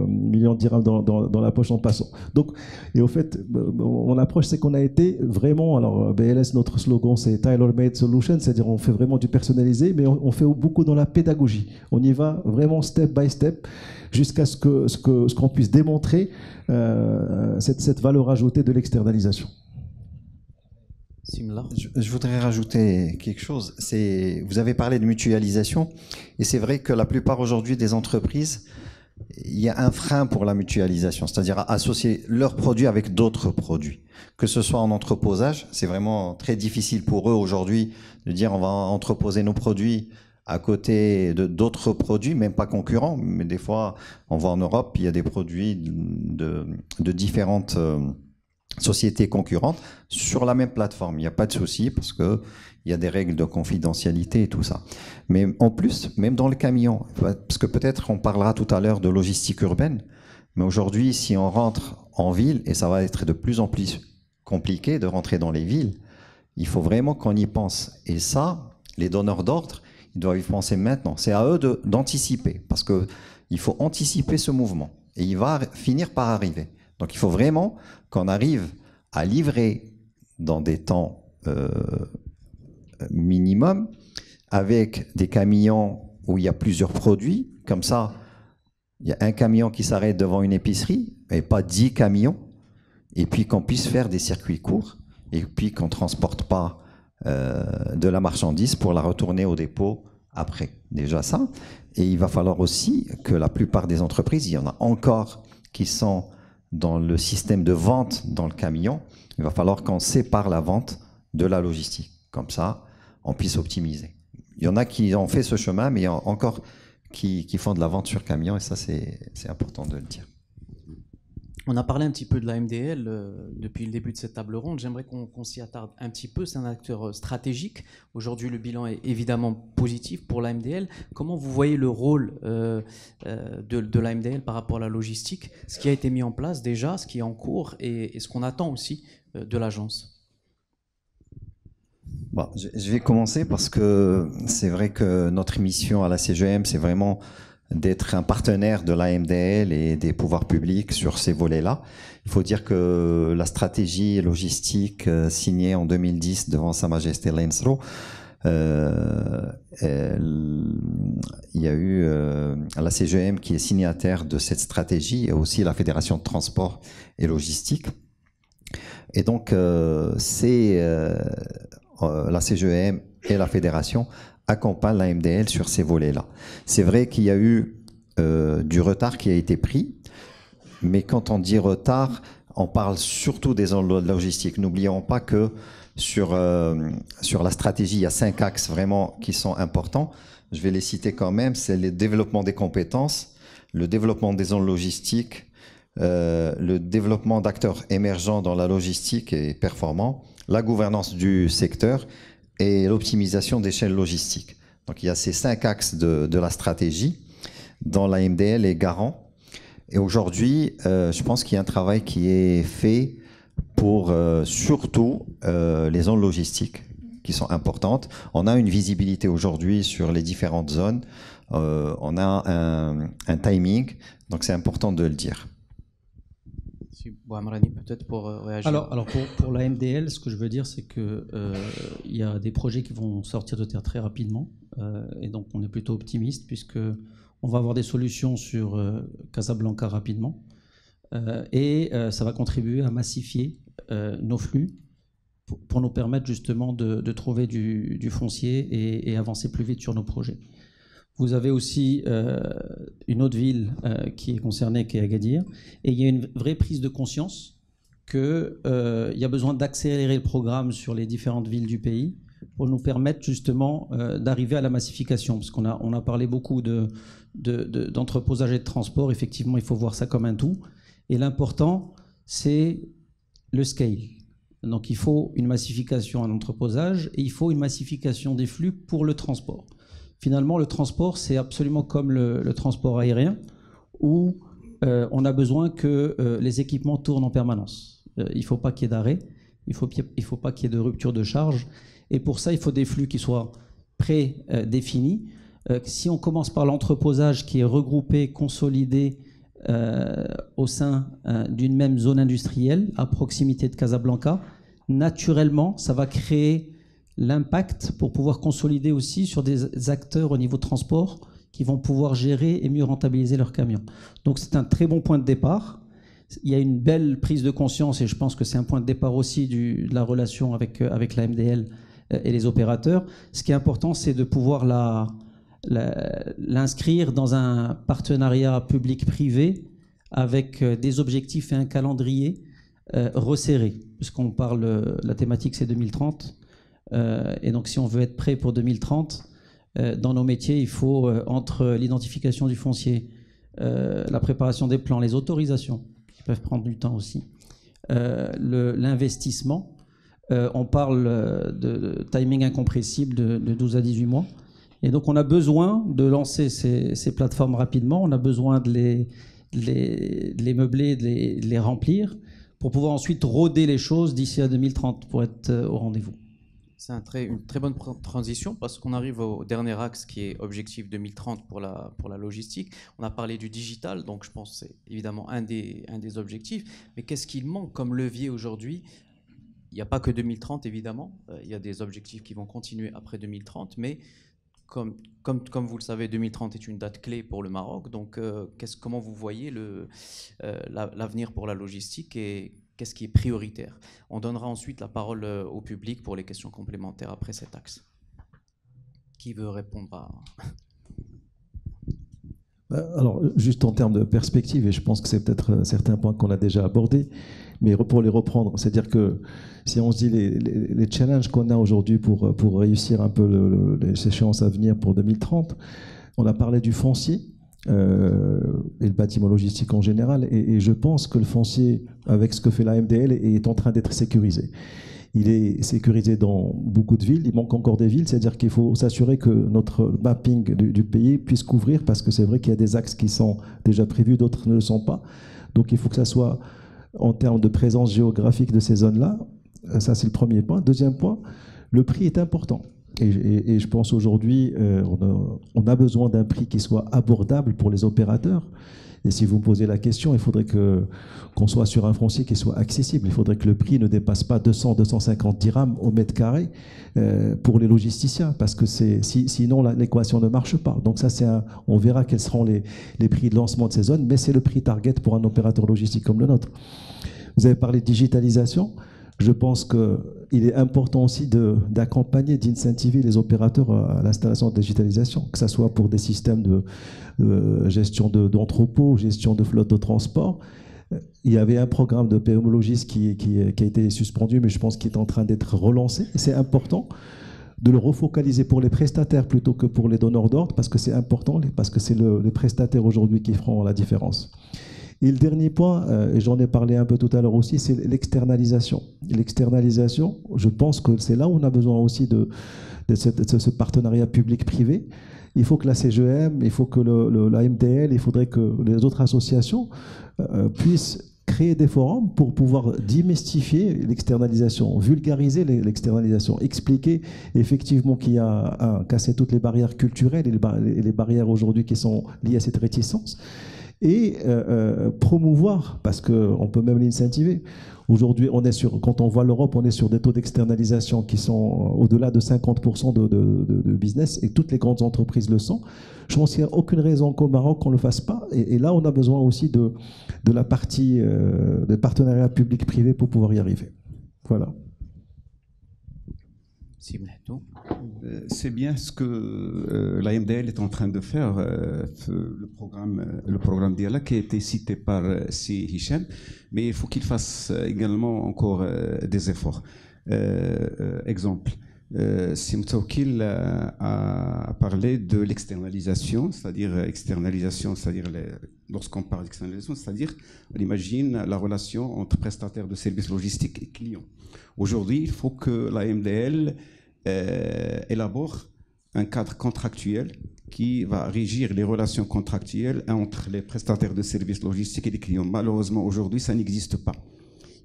millions de dirhams dans la poche en passant. Donc, et au fait, mon approche, c'est qu'on a été vraiment, alors BLS, notre slogan, c'est tailor-made solution, c'est-à-dire on fait vraiment du personnalisé, mais on fait beaucoup dans la pédagogie. On y va vraiment step by step jusqu'à ce qu'on puisse démontrer cette valeur ajoutée de l'externalisation. Je voudrais rajouter quelque chose. Vous avez parlé de mutualisation et c'est vrai que la plupart aujourd'hui des entreprises il y a un frein pour la mutualisation, c'est-à-dire associer leurs produits avec d'autres produits. Que ce soit en entreposage, c'est vraiment très difficile pour eux aujourd'hui de dire on va entreposer nos produits à côté de d'autres produits, même pas concurrents, mais des fois on va en Europe, il y a des produits de différentes sociétés concurrentes sur la même plateforme. Il n'y a pas de souci parce que il y a des règles de confidentialité et tout ça. Mais en plus, même dans le camion, parce que peut-être on parlera tout à l'heure de logistique urbaine, mais aujourd'hui, si on rentre en ville, et ça va être de plus en plus compliqué de rentrer dans les villes, il faut vraiment qu'on y pense. Et ça, les donneurs d'ordre, ils doivent y penser maintenant. C'est à eux d'anticiper, parce qu'il faut anticiper ce mouvement. Et il va finir par arriver. Donc il faut vraiment qu'on arrive à livrer dans des temps minimum, avec des camions où il y a plusieurs produits. Comme ça, il y a un camion qui s'arrête devant une épicerie, et pas 10 camions, et puis qu'on puisse faire des circuits courts, et puis qu'on ne transporte pas de la marchandise pour la retourner au dépôt après. Déjà ça. Et il va falloir aussi que la plupart des entreprises, il y en a encore qui sont dans le système de vente dans le camion, il va falloir qu'on sépare la vente de la logistique. Comme ça, on puisse optimiser. Il y en a qui ont fait ce chemin, mais il y en a encore qui font de la vente sur camion, et ça, c'est important de le dire. On a parlé un petit peu de la MDL depuis le début de cette table ronde. J'aimerais qu'on s'y attarde un petit peu. C'est un acteur stratégique. Aujourd'hui, le bilan est évidemment positif pour la MDL. Comment vous voyez le rôle de la MDL par rapport à la logistique, ce qui a été mis en place déjà, ce qui est en cours et ce qu'on attend aussi de l'agence? Bon, je vais commencer parce que c'est vrai que notre mission à la CGM, c'est vraiment d'être un partenaire de la MDL et des pouvoirs publics sur ces volets-là. Il faut dire que la stratégie logistique signée en 2010 devant Sa Majesté l'Ensro, il y a eu la CGM qui est signataire de cette stratégie et aussi la Fédération de transport et logistique. Et donc, la CGM et la Fédération accompagnent la MDL sur ces volets-là. C'est vrai qu'il y a eu du retard qui a été pris, mais quand on dit retard, on parle surtout des enjeux de logistique. N'oublions pas que sur la stratégie, il y a 5 axes vraiment qui sont importants. Je vais les citer quand même. C'est le développement des compétences, le développement des zones logistiques, le développement d'acteurs émergents dans la logistique et performants, la gouvernance du secteur et l'optimisation des chaînes logistiques. Donc il y a ces 5 axes de la stratégie dont la MDL est garant. Et aujourd'hui, je pense qu'il y a un travail qui est fait pour surtout les zones logistiques qui sont importantes. On a une visibilité aujourd'hui sur les différentes zones. On a un timing, donc c'est important de le dire. Bouhamrani, peut-être pour réagir. Alors pour la MDL, ce que je veux dire, c'est que il y a des projets qui vont sortir de terre très rapidement, et donc on est plutôt optimiste puisque on va avoir des solutions sur Casablanca rapidement, et ça va contribuer à massifier nos flux pour nous permettre justement de trouver du foncier et avancer plus vite sur nos projets. Vous avez aussi une autre ville qui est concernée, qui est Agadir, et il y a une vraie prise de conscience qu'il y a besoin d'accélérer le programme sur les différentes villes du pays pour nous permettre justement d'arriver à la massification, parce qu'on a parlé beaucoup d'entreposage et de transport. Effectivement, il faut voir ça comme un tout, et l'important, c'est le scale. Donc il faut une massification en entreposage et il faut une massification des flux pour le transport. Finalement, le transport, c'est absolument comme le transport aérien, où on a besoin que les équipements tournent en permanence. Il ne faut pas qu'il y ait d'arrêt, il ne faut pas qu'il y ait de rupture de charge. Et pour ça, il faut des flux qui soient prédéfinis. Si on commence par l'entreposage qui est regroupé, consolidé au sein d'une même zone industrielle, à proximité de Casablanca, naturellement, ça va créer l'impact pour pouvoir consolider aussi sur des acteurs au niveau transport qui vont pouvoir gérer et mieux rentabiliser leurs camions. Donc c'est un très bon point de départ. Il y a une belle prise de conscience et je pense que c'est un point de départ aussi de la relation avec la MDL et les opérateurs. Ce qui est important, c'est de pouvoir l'inscrire dans un partenariat public-privé avec des objectifs et un calendrier resserré, puisqu'on parle, la thématique c'est 2030, et donc si on veut être prêt pour 2030, dans nos métiers, il faut, entre l'identification du foncier, la préparation des plans, les autorisations, qui peuvent prendre du temps aussi, l'investissement, on parle de timing incompressible de 12 à 18 mois. Et donc on a besoin de lancer ces plateformes rapidement, on a besoin de les meubler, de les remplir, pour pouvoir ensuite roder les choses d'ici à 2030 pour être au rendez-vous. C'est une très bonne transition parce qu'on arrive au dernier axe qui est objectif 2030 pour la logistique. On a parlé du digital, donc je pense que c'est évidemment un des objectifs. Mais qu'est-ce qu'il manque comme levier aujourd'hui ? Il n'y a pas que 2030 évidemment, il y a des objectifs qui vont continuer après 2030, mais comme vous le savez, 2030 est une date clé pour le Maroc. Donc comment vous voyez l'avenir pour la logistique et qu'est-ce qui est prioritaire? On donnera ensuite la parole au public pour les questions complémentaires après cet axe. Qui veut répondre à... Alors, juste en termes de perspective, et je pense que c'est peut-être certains points qu'on a déjà abordés, mais pour les reprendre, c'est-à-dire que si on se dit les challenges qu'on a aujourd'hui pour réussir un peu les échéances à venir pour 2030, on a parlé du foncier, et le bâtiment logistique en général, et je pense que le foncier, avec ce que fait la MDL, est en train d'être sécurisé. Il est sécurisé dans beaucoup de villes, il manque encore des villes, c'est-à-dire qu'il faut s'assurer que notre mapping du pays puisse couvrir, parce que c'est vrai qu'il y a des axes qui sont déjà prévus, d'autres ne le sont pas. Donc il faut que ça soit en termes de présence géographique de ces zones-là. Ça, c'est le premier point. Deuxième point, le prix est important. Et je pense aujourd'hui, on a besoin d'un prix qui soit abordable pour les opérateurs. Et si vous me posez la question, il faudrait qu'on soit sur un foncier qui soit accessible. Il faudrait que le prix ne dépasse pas 200-250 dirhams au mètre carré pour les logisticiens, parce que sinon l'équation ne marche pas. Donc ça, on verra quels seront les prix de lancement de ces zones, mais c'est le prix target pour un opérateur logistique comme le nôtre. Vous avez parlé de digitalisation. Je pense qu'il est important aussi d'accompagner, d'incentiver les opérateurs à l'installation de digitalisation, que ce soit pour des systèmes de gestion d'entrepôts, gestion de flotte de transport. Il y avait un programme de PME Logis qui a été suspendu, mais je pense qu'il est en train d'être relancé. Et c'est important de le refocaliser pour les prestataires plutôt que pour les donneurs d'ordre, parce que c'est important, parce que c'est les prestataires aujourd'hui qui feront la différence. Et le dernier point, et j'en ai parlé un peu tout à l'heure aussi, c'est l'externalisation. L'externalisation, je pense que c'est là où on a besoin aussi de ce partenariat public-privé. Il faut que la CGM, il faut que la MDL, il faudrait que les autres associations puissent créer des forums pour pouvoir démystifier l'externalisation, vulgariser l'externalisation, expliquer effectivement qu'il y a à casser toutes les barrières culturelles et les barrières aujourd'hui qui sont liées à cette réticence. Et promouvoir, parce qu'on peut même l'incentiver. Aujourd'hui, quand on voit l'Europe, on est sur des taux d'externalisation qui sont au-delà de 50% de business, et toutes les grandes entreprises le sont. Je pense qu'il n'y a aucune raison qu'au Maroc qu'on ne le fasse pas. Et là, on a besoin aussi de la partie de partenariat public-privé pour pouvoir y arriver. Voilà. C'est bien ce que la MDL est en train de faire, le programme Diala qui a été cité par Si Hicham, mais il faut qu'il fasse également encore des efforts. Exemple, Si Mtaoukil a parlé de l'externalisation, c'est-à-dire lorsqu'on parle d'externalisation, c'est-à-dire on imagine la relation entre prestataires de services logistiques et clients. Aujourd'hui, il faut que la MDL élabore un cadre contractuel qui va régir les relations contractuelles entre les prestataires de services logistiques et les clients. Malheureusement, aujourd'hui, ça n'existe pas.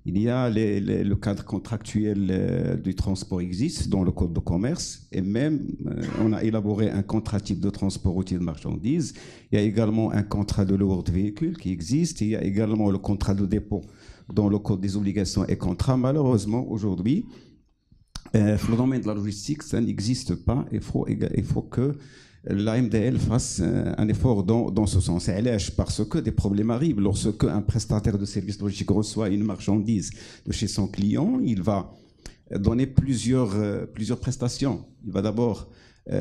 Il y a le cadre contractuel du transport existe dans le code de commerce, et même on a élaboré un contrat type de transport routier de marchandises. Il y a également un contrat de lourds véhicules qui existe. Il y a également le contrat de dépôt dans le code des obligations et contrats. Malheureusement, aujourd'hui, le domaine de la logistique, ça n'existe pas. Il faut que la MDL fasse un effort dans ce sens. Et parce que des problèmes arrivent. Lorsque un prestataire de services logistiques reçoit une marchandise de chez son client, il va donner plusieurs prestations. Il va d'abord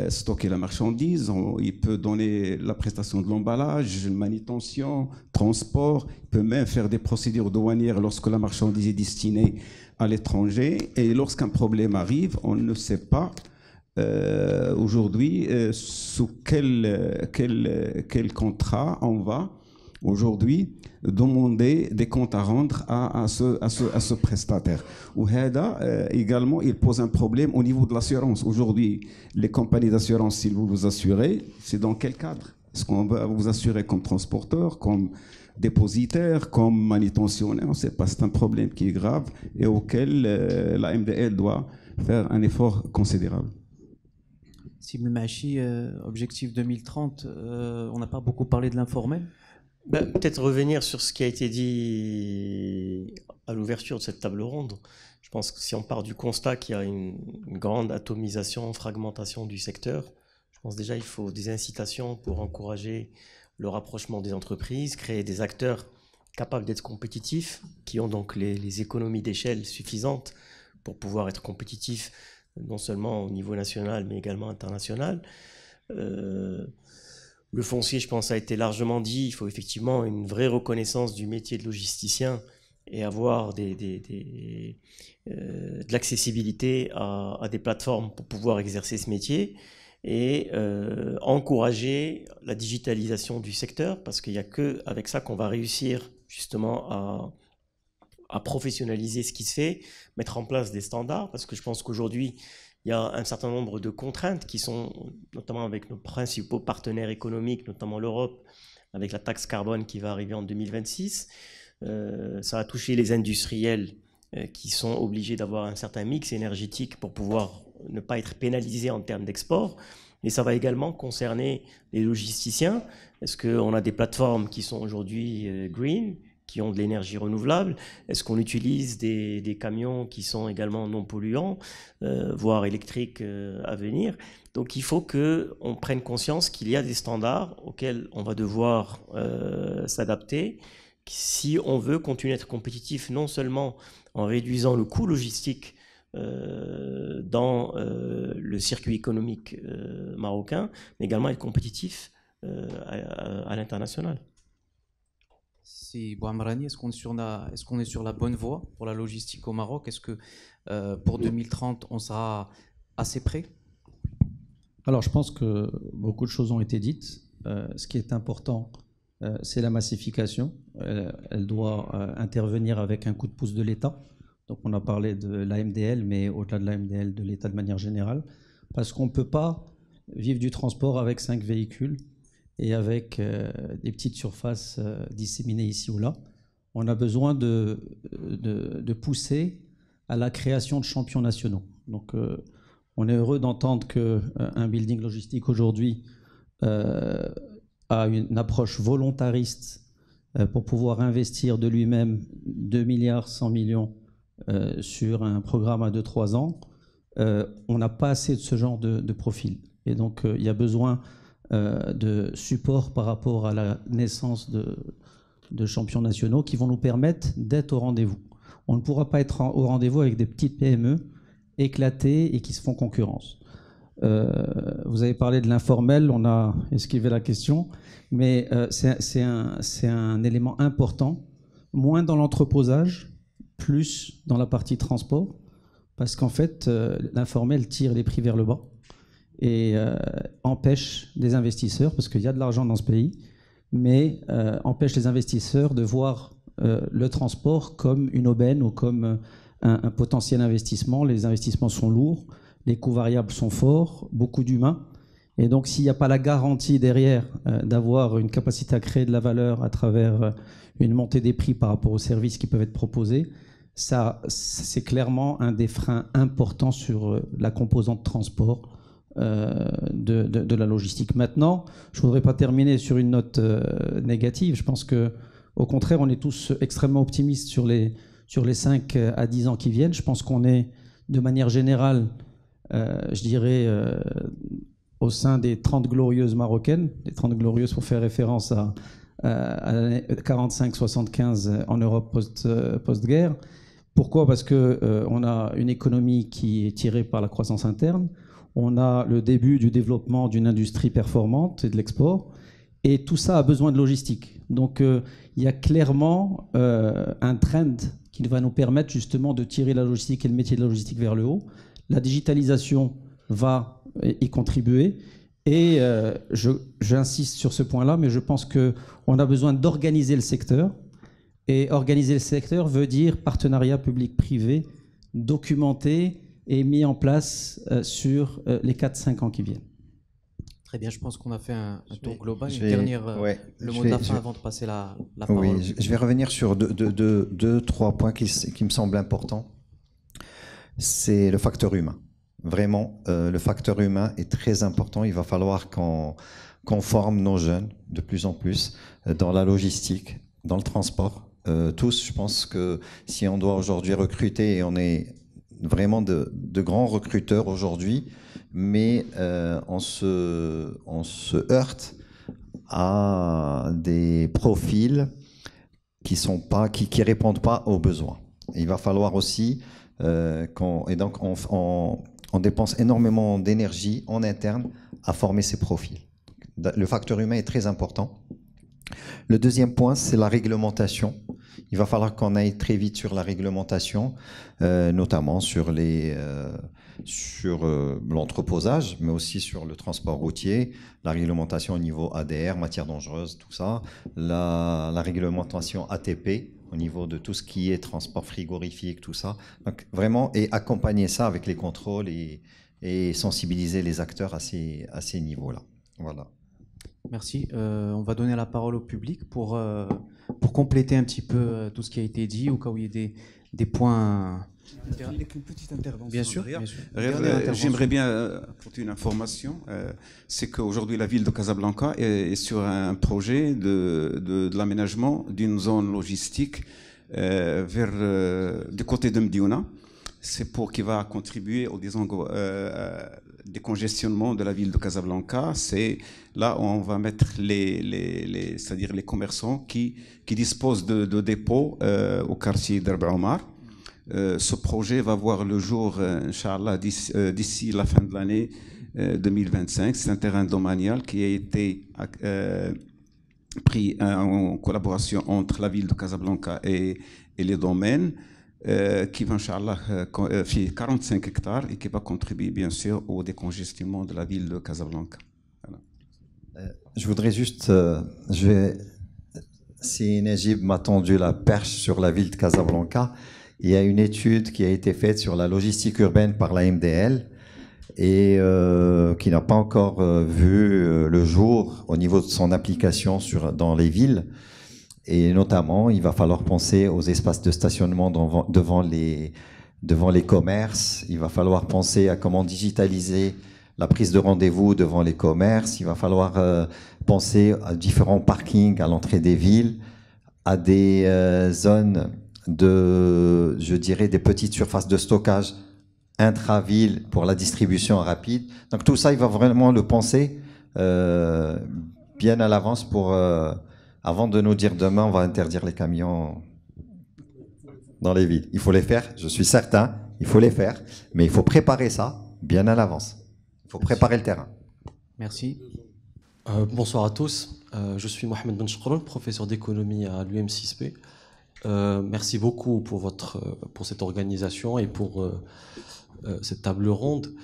stocker la marchandise, il peut donner la prestation de l'emballage, manutention, transport, il peut même faire des procédures douanières lorsque la marchandise est destinée à l'étranger. Et lorsqu'un problème arrive, on ne sait pas aujourd'hui sous quel contrat on va aujourd'hui demander des comptes à rendre à ce prestataire. Ou également, il pose un problème au niveau de l'assurance. Aujourd'hui, les compagnies d'assurance, si vous vous assurez, c'est dans quel cadre? Est-ce qu'on va vous assurer comme transporteur, comme dépositaire, comme manutentionnaire? On ne sait pas. C'est un problème qui est grave et auquel la MDL doit faire un effort considérable. Sibel Machi, objectif 2030, on n'a pas beaucoup parlé de l'informel. Peut-être revenir sur ce qui a été dit à l'ouverture de cette table ronde. Je pense que si on part du constat qu'il y a une grande atomisation, fragmentation du secteur, je pense déjà qu'il faut des incitations pour encourager le rapprochement des entreprises, créer des acteurs capables d'être compétitifs, qui ont donc les économies d'échelle suffisantes pour pouvoir être compétitifs non seulement au niveau national mais également international. Le foncier, je pense, a été largement dit. Il faut effectivement une vraie reconnaissance du métier de logisticien et avoir de l'accessibilité à des plateformes pour pouvoir exercer ce métier et encourager la digitalisation du secteur, parce qu'il n'y a qu'avec ça qu'on va réussir justement à professionnaliser ce qui se fait, mettre en place des standards, parce que je pense qu'aujourd'hui, il y a un certain nombre de contraintes qui sont, notamment avec nos principaux partenaires économiques, notamment l'Europe, avec la taxe carbone qui va arriver en 2026. Ça va toucher les industriels qui sont obligés d'avoir un certain mix énergétique pour pouvoir ne pas être pénalisés en termes d'export. Et ça va également concerner les logisticiens. Est-ce qu'on a des plateformes qui sont aujourd'hui green, qui ont de l'énergie renouvelable? Est-ce qu'on utilise des camions qui sont également non polluants, voire électriques à venir? Donc il faut qu'on prenne conscience qu'il y a des standards auxquels on va devoir s'adapter si on veut continuer à être compétitif, non seulement en réduisant le coût logistique dans le circuit économique marocain, mais également être compétitif à l'international. Si Bouhamrani, est-ce qu'on est sur la bonne voie pour la logistique au Maroc? Est-ce que pour 2030, on sera assez prêt? Alors, je pense que beaucoup de choses ont été dites. Ce qui est important, c'est la massification. Elle doit intervenir avec un coup de pouce de l'État. Donc, on a parlé de l'AMDL, mais au-delà de l'AMDL, de l'État de manière générale. Parce qu'on ne peut pas vivre du transport avec 5 véhicules et avec des petites surfaces disséminées ici ou là. On a besoin de pousser à la création de champions nationaux. Donc, on est heureux d'entendre qu'un building logistique aujourd'hui a une approche volontariste pour pouvoir investir de lui-même 2 milliards 100 millions sur un programme à 2-3 ans. On n'a pas assez de ce genre de profil. Et donc, il y a besoin de support par rapport à la naissance de champions nationaux qui vont nous permettre d'être au rendez-vous. On ne pourra pas être au rendez-vous avec des petites PME éclatées et qui se font concurrence. Vous avez parlé de l'informel, on a esquivé la question, mais c'est un élément important, moins dans l'entreposage, plus dans la partie transport, parce qu'en fait, l'informel tire les prix vers le bas et empêche des investisseurs, parce qu'il y a de l'argent dans ce pays, mais empêche les investisseurs de voir le transport comme une aubaine ou comme un potentiel investissement. Les investissements sont lourds, les coûts variables sont forts, beaucoup d'humains. Et donc, s'il n'y a pas la garantie derrière d'avoir une capacité à créer de la valeur à travers une montée des prix par rapport aux services qui peuvent être proposés, ça, c'est clairement un des freins importants sur la composante transport de la logistique. Maintenant, je ne voudrais pas terminer sur une note négative. Je pense qu'au contraire, on est tous extrêmement optimistes sur les 5 à 10 ans qui viennent. Je pense qu'on est, de manière générale, je dirais, au sein des 30 glorieuses marocaines, les 30 glorieuses pour faire référence à l'année 45-75 en Europe post-guerre. Pourquoi? Parce qu'on a une économie qui est tirée par la croissance interne. on a le début du développement d'une industrie performante et de l'export, et tout ça a besoin de logistique. Donc il y a clairement un trend qui va nous permettre justement de tirer la logistique et le métier de la logistique vers le haut. La digitalisation va y contribuer, et j'insiste sur ce point-là, mais je pense qu'on a besoin d'organiser le secteur, et organiser le secteur veut dire partenariat public-privé documenté et mis en place sur les 4-5 ans qui viennent. Très bien, je pense qu'on a fait un tour global. Le mot de la fin avant de passer la parole. Oui, je vais revenir sur deux, trois points qui me semblent importants. C'est le facteur humain. Vraiment, le facteur humain est très important. Il va falloir qu'on forme nos jeunes de plus en plus dans la logistique, dans le transport. Tous, je pense que si on doit aujourd'hui recruter, et on est vraiment de grands recruteurs aujourd'hui, mais on se heurte à des profils qui répondent pas aux besoins. Il va falloir aussi on dépense énormément d'énergie en interne à former ces profils. Le facteur humain est très important. Le deuxième point, c'est la réglementation. Il va falloir qu'on aille très vite sur la réglementation, notamment sur l'entreposage, mais aussi sur le transport routier, la réglementation au niveau ADR, matières dangereuses, tout ça, la réglementation ATP au niveau de tout ce qui est transport frigorifique, tout ça. Donc vraiment, et accompagner ça avec les contrôles et sensibiliser les acteurs à ces niveaux-là. Voilà. Merci. On va donner la parole au public pour compléter un petit peu tout ce qui a été dit, au cas où il y ait des points. Avec une petite intervention. Bien sûr. J'aimerais bien apporter une information. C'est qu'aujourd'hui, la ville de Casablanca est sur un projet de l'aménagement d'une zone logistique du côté de Mdiouna. C'est qui va contribuer au décongestionnement de la ville de Casablanca. C'est là où on va mettre c'est-à-dire les commerçants qui disposent de dépôts au quartier d'Erb Omar. Ce projet va voir le jour, Inch'Allah, d'ici la fin de l'année 2025. C'est un terrain domanial qui a été pris en collaboration entre la ville de Casablanca et les domaines, qui va, Inch'Allah, faire 45 hectares et qui va contribuer, bien sûr, au décongestionnement de la ville de Casablanca. Voilà. Je voudrais juste... si Najib m'a tendu la perche sur la ville de Casablanca, il y a une étude qui a été faite sur la logistique urbaine par la MDL et qui n'a pas encore vu le jour au niveau de son application dans les villes. Et notamment, il va falloir penser aux espaces de stationnement devant les commerces. Il va falloir penser à comment digitaliser la prise de rendez-vous devant les commerces. Il va falloir penser à différents parkings à l'entrée des villes, à des zones je dirais, des petites surfaces de stockage intra-ville pour la distribution rapide. Donc tout ça, il va vraiment le penser bien à l'avance avant de nous dire demain, on va interdire les camions dans les villes. Il faut les faire, je suis certain, il faut les faire, mais il faut préparer ça bien à l'avance. Il faut préparer le terrain. Merci. Bonsoir à tous. Je suis Mohamed Ben Chkroun, professeur d'économie à l'UM6P. Merci beaucoup pour cette organisation et pour cette table ronde.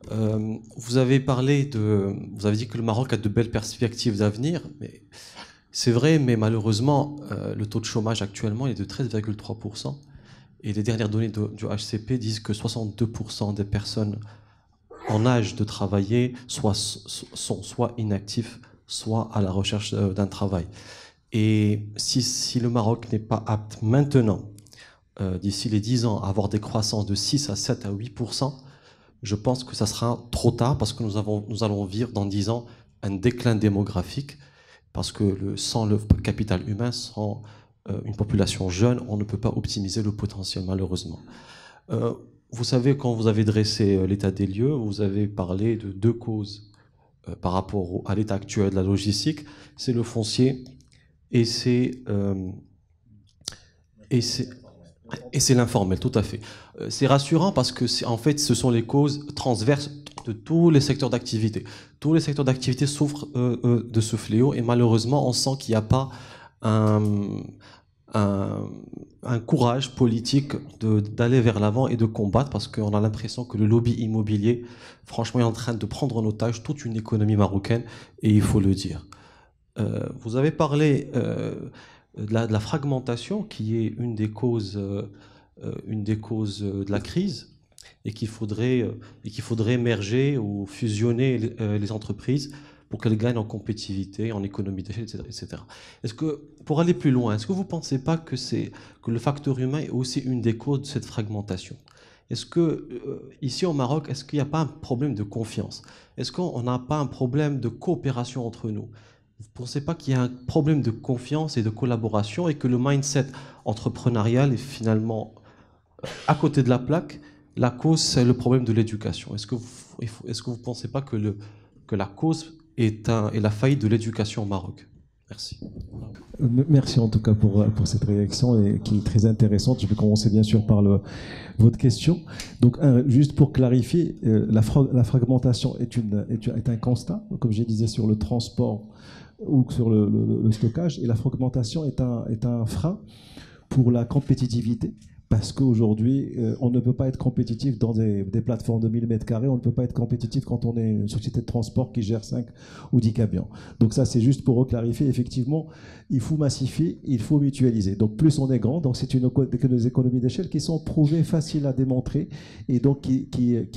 Vous avez dit que le Maroc a de belles perspectives d'avenir, mais c'est vrai, mais malheureusement, le taux de chômage actuellement est de 13,3%. Et les dernières données du HCP disent que 62% des personnes en âge de travailler sont soit inactifs, soit à la recherche d'un travail. Et si le Maroc n'est pas apte maintenant, d'ici les 10 ans, à avoir des croissances de 6 à 7 à 8%, je pense que ça sera trop tard parce que nous allons vivre dans 10 ans un déclin démographique parce que sans le capital humain, sans une population jeune, on ne peut pas optimiser le potentiel, malheureusement. Vous savez, quand vous avez dressé l'état des lieux, vous avez parlé de 2 causes par rapport à l'état actuel de la logistique. C'est le foncier et c'est l'informel, tout à fait. C'est rassurant parce que en fait, ce sont les causes transverses de tous les secteurs d'activité. Tous les secteurs d'activité souffrent de ce fléau et malheureusement, on sent qu'il n'y a pas un courage politique d'aller vers l'avant et de combattre parce qu'on a l'impression que le lobby immobilier, franchement, est en train de prendre en otage toute une économie marocaine et il faut le dire. Vous avez parlé de la fragmentation qui est une des causes de la crise et qu'il faudrait merger ou fusionner les entreprises pour qu'elles gagnent en compétitivité, en économie d'échelle, etc. Est-ce que, pour aller plus loin, est-ce que vous ne pensez pas que le facteur humain est aussi une des causes de cette fragmentation? Est-ce que, ici au Maroc, est-ce qu'il n'y a pas un problème de confiance? Est-ce qu'on n'a pas un problème de coopération entre nous? Vous ne pensez pas qu'il y a un problème de confiance et de collaboration et que le mindset entrepreneurial est finalement à côté de la plaque? La cause, c'est le problème de l'éducation. Est-ce que vous ne pensez pas que la cause est la faillite de l'éducation au Maroc? Merci. Merci en tout cas pour cette réaction et qui est très intéressante. Je vais commencer bien sûr par votre question. Donc juste pour clarifier, la fragmentation est un constat, comme je disais, sur le transport ou sur le stockage, et la fragmentation est un frein pour la compétitivité. Parce qu'aujourd'hui, on ne peut pas être compétitif dans des plateformes de 1000 mètres carrés, on ne peut pas être compétitif quand on est une société de transport qui gère 5 ou 10 camions. Donc ça, c'est juste pour reclarifier, effectivement, il faut massifier, il faut mutualiser. Donc plus on est grand, donc c'est des économies d'échelle qui sont prouvées, faciles à démontrer, et donc qui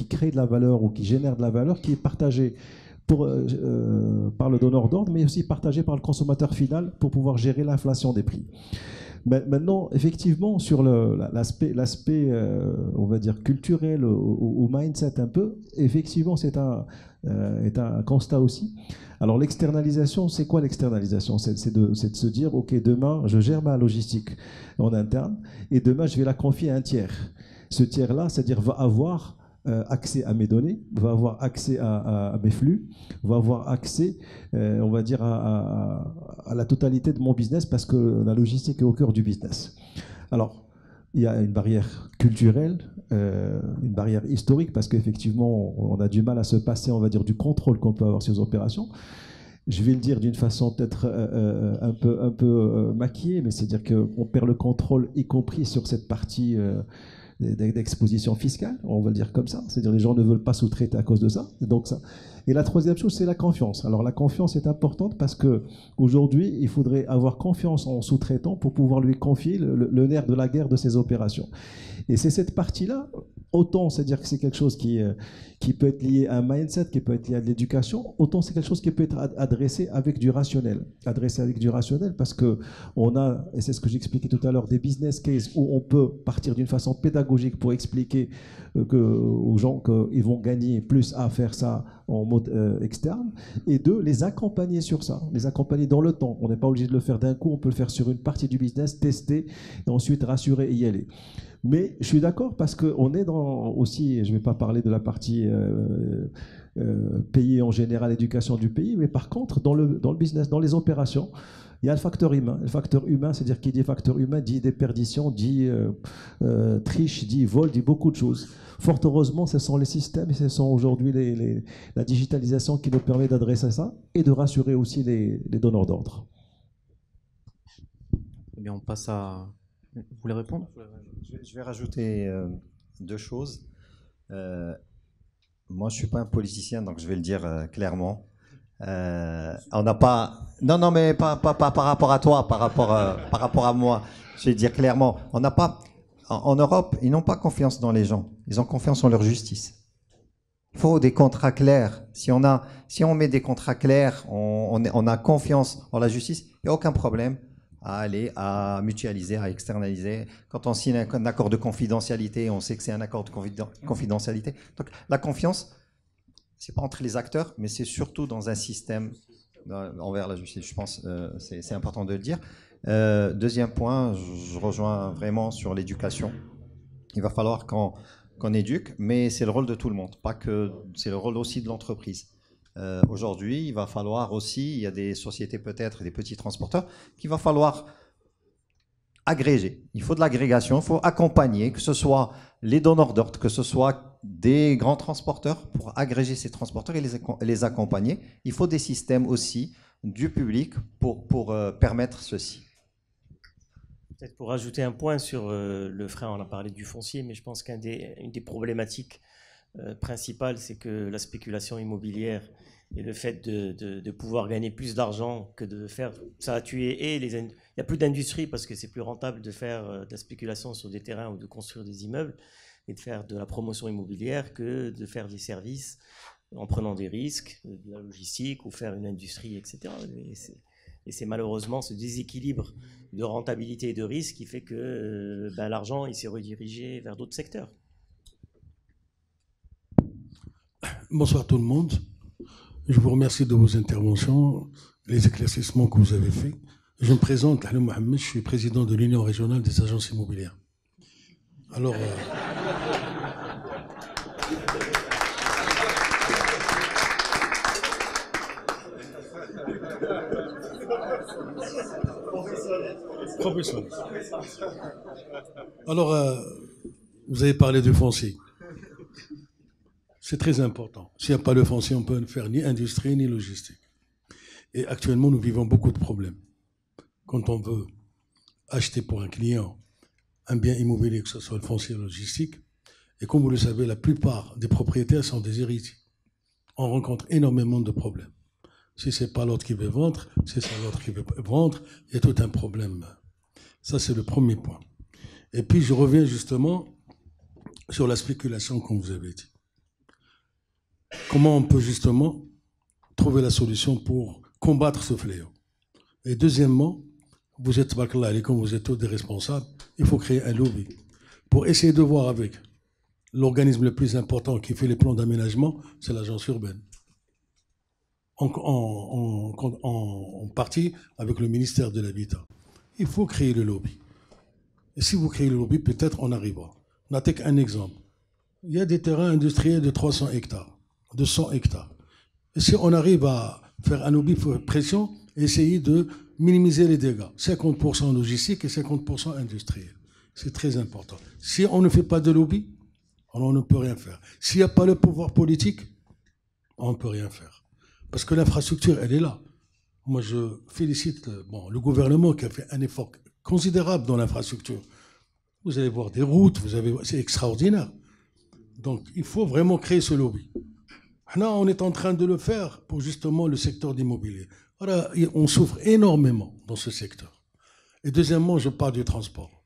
créent de la valeur ou qui génèrent de la valeur qui est partagée par le donneur d'ordre, mais aussi partagée par le consommateur final pour pouvoir gérer l'inflation des prix. Maintenant, effectivement, sur l'aspect, on va dire, culturel ou mindset un peu, effectivement, c'est un constat aussi. Alors, l'externalisation, c'est quoi l'externalisation? C'est de se dire, OK, demain, je gère ma logistique en interne et demain, je vais la confier à un tiers. Ce tiers-là, c'est-à-dire va avoir accès à mes données, va avoir accès à mes flux, va avoir accès, on va dire, à la totalité de mon business parce que la logistique est au cœur du business. Alors, il y a une barrière culturelle, une barrière historique parce qu'effectivement, on a du mal à se passer, on va dire, du contrôle qu'on peut avoir sur les opérations. Je vais le dire d'une façon peut-être un peu maquillée, mais c'est-à-dire qu'on perd le contrôle, y compris sur cette partie d'exposition fiscale, on va le dire comme ça, c'est-à-dire les gens ne veulent pas sous-traiter à cause de ça. Et la troisième chose, c'est la confiance. Alors la confiance est importante parce qu'aujourd'hui, il faudrait avoir confiance en sous-traitant pour pouvoir lui confier le nerf de la guerre de ses opérations. Et c'est cette partie-là, autant c'est-à-dire que c'est quelque chose qui peut être lié à un mindset, qui peut être lié à de l'éducation, autant c'est quelque chose qui peut être adressé avec du rationnel. Adressé avec du rationnel parce qu'on a, et c'est ce que j'expliquais tout à l'heure, des business cases où on peut partir d'une façon pédagogique pour expliquer aux gens qu'ils vont gagner plus à faire ça en mode externe, et deux, les accompagner sur ça, les accompagner dans le temps. On n'est pas obligé de le faire d'un coup, on peut le faire sur une partie du business, tester, et ensuite rassurer et y aller. Mais je suis d'accord parce qu'on est dans aussi, je ne vais pas parler de la partie pays en général, éducation du pays, mais par contre, dans le business, dans les opérations, il y a le facteur humain. Le facteur humain, c'est-à-dire qui dit facteur humain, dit déperdition, dit triche, dit vol, dit beaucoup de choses. Fort heureusement, ce sont les systèmes et ce sont aujourd'hui la digitalisation qui nous permet d'adresser ça et de rassurer aussi les donneurs d'ordre. Eh bien, on passe à... Vous voulez répondre? Je vais rajouter deux choses. Moi, je ne suis pas un politicien, donc je vais le dire clairement. On n'a pas... Non, mais pas par rapport à toi, par rapport à moi. Je vais le dire clairement. On n'a pas... En Europe, ils n'ont pas confiance dans les gens. Ils ont confiance en leur justice. Il faut des contrats clairs. Si on met des contrats clairs, on a confiance en la justice, il n'y a aucun problème à aller, à mutualiser, à externaliser. Quand on signe un accord de confidentialité, on sait que c'est un accord de confidentialité. Donc la confiance, c'est pas entre les acteurs, mais c'est surtout dans un système envers la justice. Je pense c'est important de le dire. Deuxième point, je rejoins vraiment sur l'éducation. Il va falloir qu'on éduque, mais c'est le rôle de tout le monde, pas que c'est le rôle aussi de l'entreprise. Aujourd'hui, il va falloir aussi, il y a des sociétés peut-être, des petits transporteurs, qu'il va falloir agréger. Il faut de l'agrégation, il faut accompagner, que ce soit les donneurs d'ordre, que ce soit des grands transporteurs pour agréger ces transporteurs et les accompagner. Il faut des systèmes aussi du public pour permettre ceci. Peut-être pour ajouter un point sur le frein, on a parlé du foncier, mais je pense qu'une des problématiques principales, c'est que la spéculation immobilière et le fait de pouvoir gagner plus d'argent que de faire, ça a tué il n'y a plus d'industrie parce que c'est plus rentable de faire de la spéculation sur des terrains ou de construire des immeubles et de faire de la promotion immobilière que de faire des services en prenant des risques, de la logistique ou faire une industrie, etc. Et c'est malheureusement ce déséquilibre de rentabilité et de risque qui fait que l'argent il s'est redirigé vers d'autres secteurs. Bonsoir tout le monde. Je vous remercie de vos interventions, les éclaircissements que vous avez faits. Je me présente, Ahlou Mohamed, je suis président de l'Union régionale des agences immobilières. Alors, professionnel. Alors, vous avez parlé du foncier. C'est très important. S'il n'y a pas le foncier, on ne peut faire ni industrie ni logistique. Et actuellement, nous vivons beaucoup de problèmes. Quand on veut acheter pour un client un bien immobilier, que ce soit le foncier ou logistique, et comme vous le savez, la plupart des propriétaires sont des héritiers. On rencontre énormément de problèmes. Si ce n'est pas l'autre qui veut vendre, si c'est l'autre qui veut vendre, il y a tout un problème. Ça, c'est le premier point. Et puis, je reviens justement sur la spéculation, comme vous avez dit. Comment on peut justement trouver la solution pour combattre ce fléau? Et deuxièmement, vous êtes, comme vous êtes tous des responsables, il faut créer un lobby pour essayer de voir avec l'organisme le plus important qui fait les plans d'aménagement, c'est l'agence urbaine. En partie avec le ministère de l'Habitat. Il faut créer le lobby. Et si vous créez le lobby, peut-être on arrivera. On n'a qu'un exemple. Il y a des terrains industriels de 300 hectares. De 100 hectares. Et si on arrive à faire un lobby de pression, essayer de minimiser les dégâts. 50% logistique et 50% industriel. C'est très important. Si on ne fait pas de lobby, alors on ne peut rien faire. S'il n'y a pas le pouvoir politique, on ne peut rien faire. Parce que l'infrastructure, elle est là. Moi, je félicite le gouvernement qui a fait un effort considérable dans l'infrastructure. Vous allez voir des routes, c'est extraordinaire. Donc, il faut vraiment créer ce lobby. Là, on est en train de le faire pour justement le secteur d'immobilier. Voilà, on souffre énormément dans ce secteur. Et deuxièmement, je parle du transport.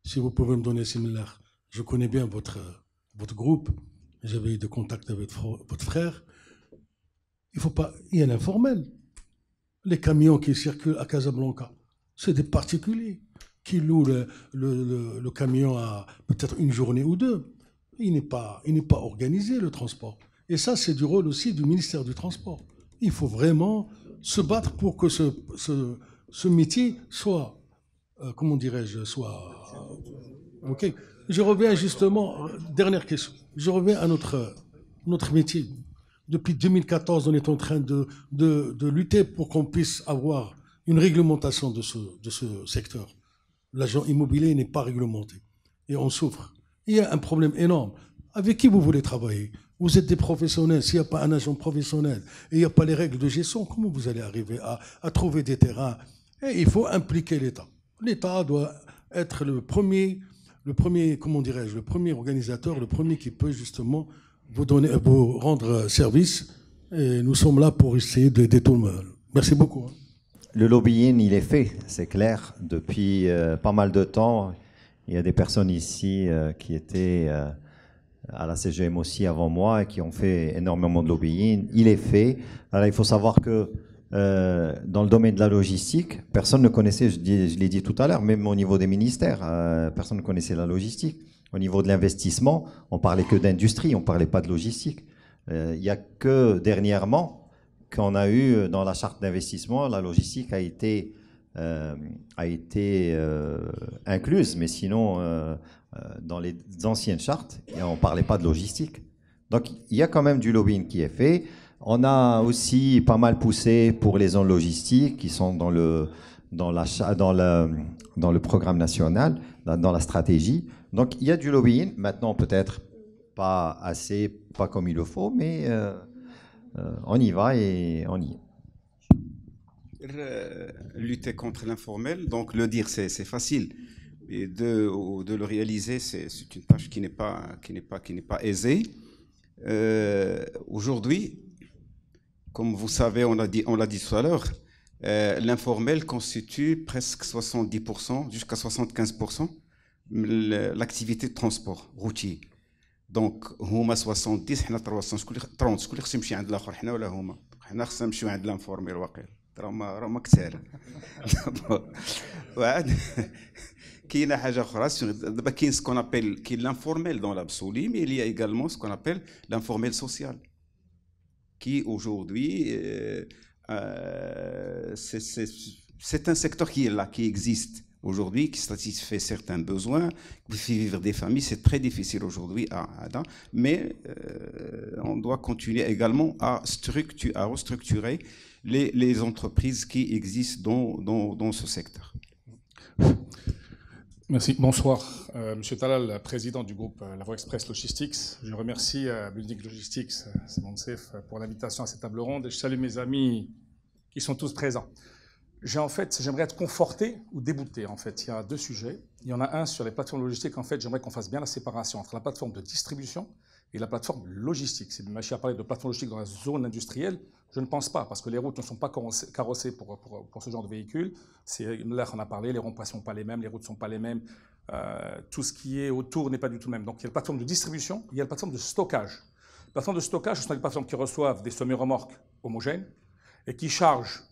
Si vous pouvez me donner similaire, je connais bien votre groupe, j'avais eu des contacts avec votre frère. Il y a l'informel. Les camions qui circulent à Casablanca, c'est des particuliers qui louent le camion à peut-être une journée ou deux. Il n'est pas organisé, le transport. Et ça, c'est du rôle aussi du ministère du Transport. Il faut vraiment se battre pour que ce métier soit, comment dirais-je, soit... OK. Je reviens justement, dernière question, je reviens à notre métier. Depuis 2014, on est en train de lutter pour qu'on puisse avoir une réglementation de ce secteur. L'agent immobilier n'est pas réglementé et on souffre. Il y a un problème énorme. Avec qui vous voulez travailler? Vous êtes des professionnels. S'il n'y a pas un agent professionnel et il n'y a pas les règles de gestion, comment vous allez arriver à trouver des terrains? Et il faut impliquer l'État. L'État doit être le premier, comment dirais-je, le premier organisateur, le premier qui peut justement vous rendre service. Et nous sommes là pour essayer d'aider tout le monde. Merci beaucoup. Le lobbying, il est fait, c'est clair. Depuis pas mal de temps, il y a des personnes ici qui étaient à la CGM aussi avant moi et qui ont fait énormément de lobbying. Il est fait. Alors, il faut savoir que dans le domaine de la logistique, personne ne connaissait, je l'ai dit tout à l'heure, même au niveau des ministères, personne ne connaissait la logistique. Au niveau de l'investissement, on parlait que d'industrie, on ne parlait pas de logistique. Il n'y a que dernièrement qu'on a eu dans la charte d'investissement, la logistique a été incluse, mais sinon, dans les anciennes chartes, on ne parlait pas de logistique. Donc, il y a quand même du lobbying qui est fait. On a aussi pas mal poussé pour les zones logistiques qui sont dans le programme national, dans la stratégie. Donc, il y a du lobbying. Maintenant, peut-être, pas assez, pas comme il le faut, mais on y va et on y est. Lutter contre l'informel, donc le dire c'est facile, et de le réaliser c'est une tâche qui n'est pas aisée. Aujourd'hui, comme vous savez, on l'a dit tout à l'heure, l'informel constitue presque 70%, jusqu'à 75% l'activité de transport routier. Donc, هما 70 حنا 30 شكون اللي خصهم يمشي عند الاخر حنا ولا هما حنا خصنا نمشيو عند الانفورميل واقيلا راهما كثار وعاد كاينه حاجه اخرى دابا كاين سكون ابيل كاين l'informel dans l'absolu mais il y a également ce qu'on appelle l'informel social qui aujourd'hui c'est un secteur qui est là, qui existe aujourd'hui, qui satisfait certains besoins, qui fait vivre des familles. C'est très difficile aujourd'hui mais on doit continuer également à restructurer les entreprises qui existent dans ce secteur. Merci. Bonsoir. Monsieur Talal, président du groupe La Voie Express Logistics. Je remercie Building Logistics, Simon Sef, pour l'invitation à cette table ronde. Et je salue mes amis qui sont tous présents. J'aimerais être conforté ou débouté. En fait, il y a deux sujets. Il y en a un sur les plateformes logistiques. En fait, j'aimerais qu'on fasse bien la séparation entre la plateforme de distribution et la plateforme logistique. Si Machi a parlé de plateforme logistique dans la zone industrielle, je ne pense pas, parce que les routes ne sont pas carrossées pour ce genre de véhicules. Là, on a parlé, les ronds-points ne sont pas les mêmes, les routes ne sont pas les mêmes, tout ce qui est autour n'est pas du tout le même. Donc, il y a la plateforme de distribution, il y a la plateforme de stockage. La plateforme de stockage, ce sont des plateformes qui reçoivent des semi-remorques homogènes et qui chargent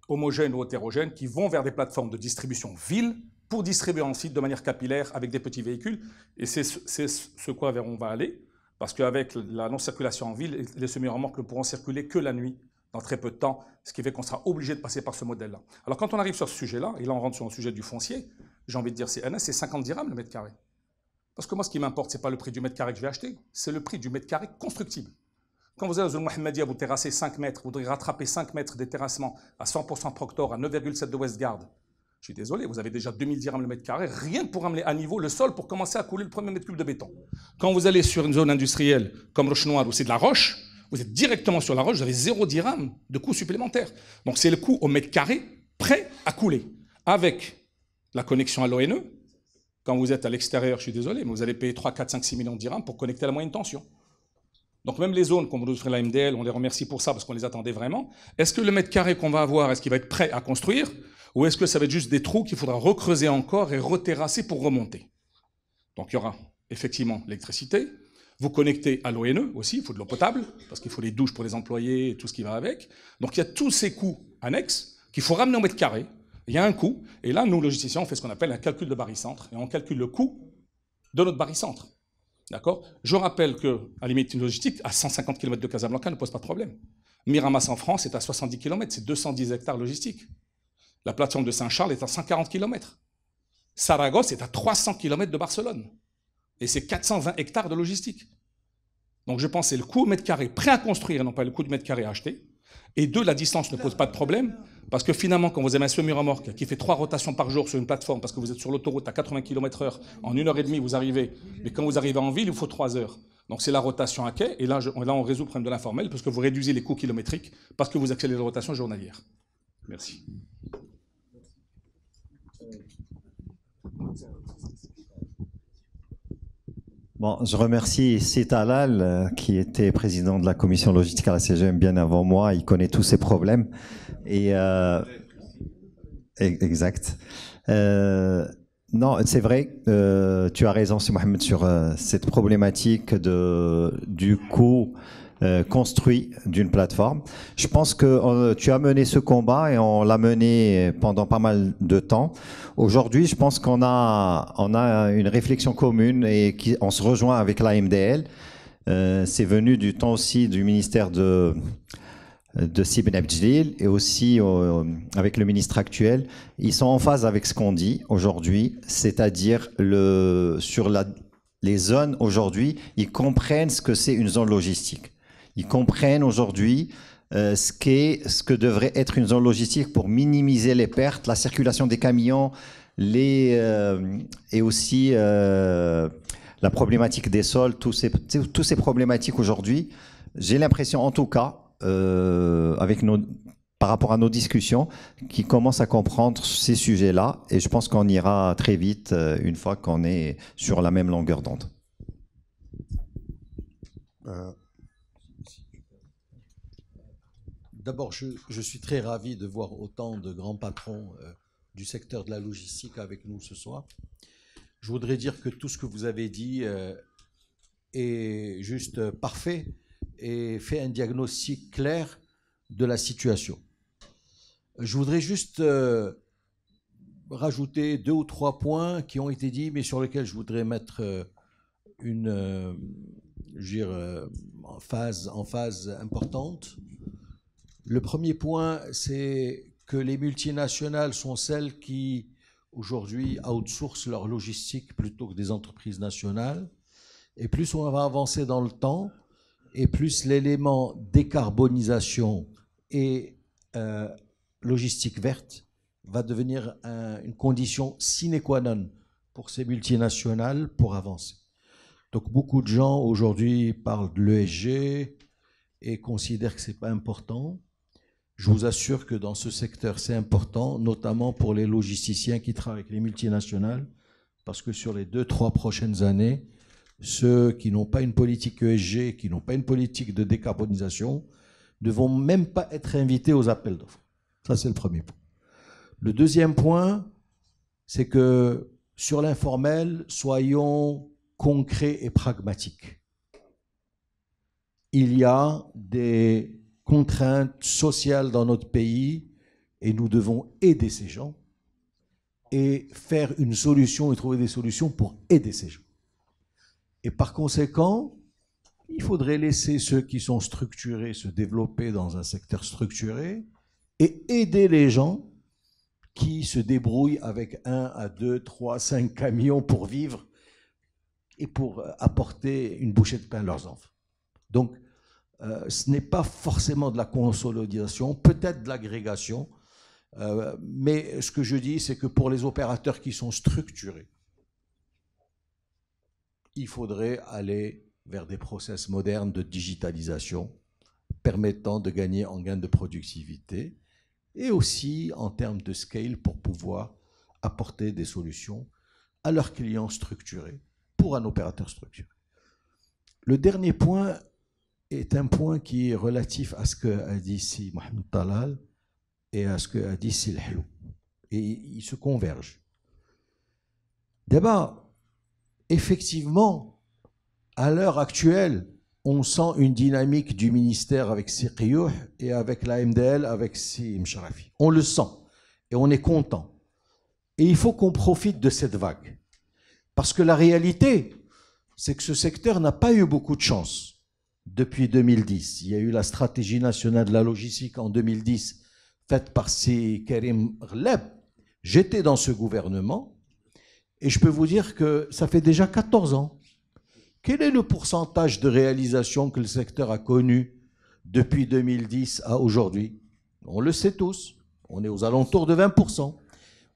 homogènes ou hétérogènes, qui vont vers des plateformes de distribution ville pour distribuer ensuite de manière capillaire avec des petits véhicules. Et c'est ce quoi vers on va aller, parce qu'avec la non-circulation en ville, les semi-remorques ne pourront circuler que la nuit, dans très peu de temps, ce qui fait qu'on sera obligé de passer par ce modèle-là. Alors quand on arrive sur ce sujet-là, et là on rentre sur le sujet du foncier, j'ai envie de dire c'est 50 dirhams le mètre carré. Parce que moi ce qui m'importe, ce n'est pas le prix du mètre carré que je vais acheter, c'est le prix du mètre carré constructible. Quand vous allez aux Zone Mohammedia, vous terrassez 5 mètres, vous devez rattraper 5 mètres des terrassements à 100% Proctor, à 9,7 de Westgard. Je suis désolé, vous avez déjà 2000 dirhams le mètre carré, rien que pour amener à niveau le sol pour commencer à couler le premier mètre cube de béton. Quand vous allez sur une zone industrielle comme Roche Noire où c'est de la roche, vous êtes directement sur la roche, vous avez 0 dirhams de coût supplémentaire. Donc c'est le coût au mètre carré prêt à couler. Avec la connexion à l'ONE, quand vous êtes à l'extérieur, je suis désolé, mais vous allez payer 3, 4, 5, 6 millions de dirhams pour connecter à la moyenne tension. Donc même les zones qu'on va offrir la MDL, on les remercie pour ça parce qu'on les attendait vraiment. Est-ce que le mètre carré qu'on va avoir, est-ce qu'il va être prêt à construire ou est-ce que ça va être juste des trous qu'il faudra recreuser encore et reterrasser pour remonter? Donc il y aura effectivement l'électricité. Vous connectez à l'ONE aussi, il faut de l'eau potable parce qu'il faut les douches pour les employés et tout ce qui va avec. Donc il y a tous ces coûts annexes qu'il faut ramener au mètre carré. Il y a un coût. Et là, nous, logisticiens, on fait ce qu'on appelle un calcul de barycentre et on calcule le coût de notre barycentre. D'accord? Je rappelle que, à la limite, une logistique à 150 km de Casablanca ne pose pas de problème. Miramas en France est à 70 km, c'est 210 hectares logistiques. La plateforme de Saint-Charles est à 140 km. Saragosse est à 300 km de Barcelone. Et c'est 420 hectares de logistique. Donc je pense que c'est le coût au mètre carré prêt à construire et non pas le coût du mètre carré à acheter. Et deux, la distance ne pose pas de problème, parce que finalement, quand vous avez un semi-remorque qui fait 3 rotations par jour sur une plateforme, parce que vous êtes sur l'autoroute à 80 km/h, en 1h30 vous arrivez, mais quand vous arrivez en ville, il vous faut 3 heures. Donc c'est la rotation à quai, et là on résout le problème de l'informel, parce que vous réduisez les coûts kilométriques, parce que vous accélérez la rotation journalière. Merci. Bon, je remercie Sitalal, qui était président de la commission logistique à la CGM bien avant moi. Il connaît tous ces problèmes. Et exact. Non, c'est vrai. Tu as raison, c'est Mohamed, sur cette problématique du coût construit d'une plateforme. Je pense que tu as mené ce combat et on l'a mené pendant pas mal de temps. Aujourd'hui, je pense qu'on a une réflexion commune et on se rejoint avec l'AMDL. C'est venu du temps aussi du ministère de Sibn Abdjelil et aussi avec le ministre actuel. Ils sont en phase avec ce qu'on dit aujourd'hui, c'est-à-dire sur les zones aujourd'hui, ils comprennent ce que c'est une zone logistique. Ils comprennent aujourd'hui ce que devrait être une zone logistique pour minimiser les pertes, la circulation des camions et aussi la problématique des sols, tous ces problématiques aujourd'hui, j'ai l'impression en tout cas, par rapport à nos discussions, qui commencent à comprendre ces sujets-là, et je pense qu'on ira très vite une fois qu'on est sur la même longueur d'onde. D'abord, je suis très ravi de voir autant de grands patrons du secteur de la logistique avec nous ce soir. Je voudrais dire que tout ce que vous avez dit est juste parfait et fait un diagnostic clair de la situation. Je voudrais juste rajouter 2 ou 3 points qui ont été dits, mais sur lesquels je voudrais mettre en phase importante. Le premier point, c'est que les multinationales sont celles qui, aujourd'hui, outsourcent leur logistique plutôt que des entreprises nationales. Et plus on va avancer dans le temps, et plus l'élément décarbonisation et logistique verte va devenir une condition sine qua non pour ces multinationales pour avancer. Donc beaucoup de gens aujourd'hui parlent de l'ESG et considèrent que ce n'est pas important. Je vous assure que dans ce secteur, c'est important, notamment pour les logisticiens qui travaillent avec les multinationales, parce que sur les 2-3 prochaines années, ceux qui n'ont pas une politique ESG, qui n'ont pas une politique de décarbonisation, ne vont même pas être invités aux appels d'offres. Ça, c'est le premier point. Le deuxième point, c'est que sur l'informel, soyons concrets et pragmatiques. Il y a des contraintes sociales dans notre pays et nous devons aider ces gens et faire une solution et trouver des solutions pour aider ces gens. Et par conséquent, il faudrait laisser ceux qui sont structurés se développer dans un secteur structuré et aider les gens qui se débrouillent avec 1 à 2, 3, 5 camions pour vivre et pour apporter une bouchée de pain à leurs enfants. Donc, ce n'est pas forcément de la consolidation, peut-être de l'agrégation, mais ce que je dis, c'est que pour les opérateurs qui sont structurés, il faudrait aller vers des process modernes de digitalisation permettant de gagner en gain de productivité et aussi en termes de scale pour pouvoir apporter des solutions à leurs clients structurés pour un opérateur structuré. Le dernier point est un point qui est relatif à ce qu'a dit ici Mohamed Talal et à ce qu'a dit ici El Helou. Et ils se convergent. D'abord, effectivement, à l'heure actuelle, on sent une dynamique du ministère avec Siriyouh et avec la MDL, avec Si Msharafi. On le sent et on est content. Et il faut qu'on profite de cette vague. Parce que la réalité, c'est que ce secteur n'a pas eu beaucoup de chance. Depuis 2010, il y a eu la stratégie nationale de la logistique en 2010, faite par Si Karim Ghleb. J'étais dans ce gouvernement et je peux vous dire que ça fait déjà 14 ans. Quel est le pourcentage de réalisation que le secteur a connu depuis 2010 à aujourd'hui? On le sait tous, on est aux alentours de 20%.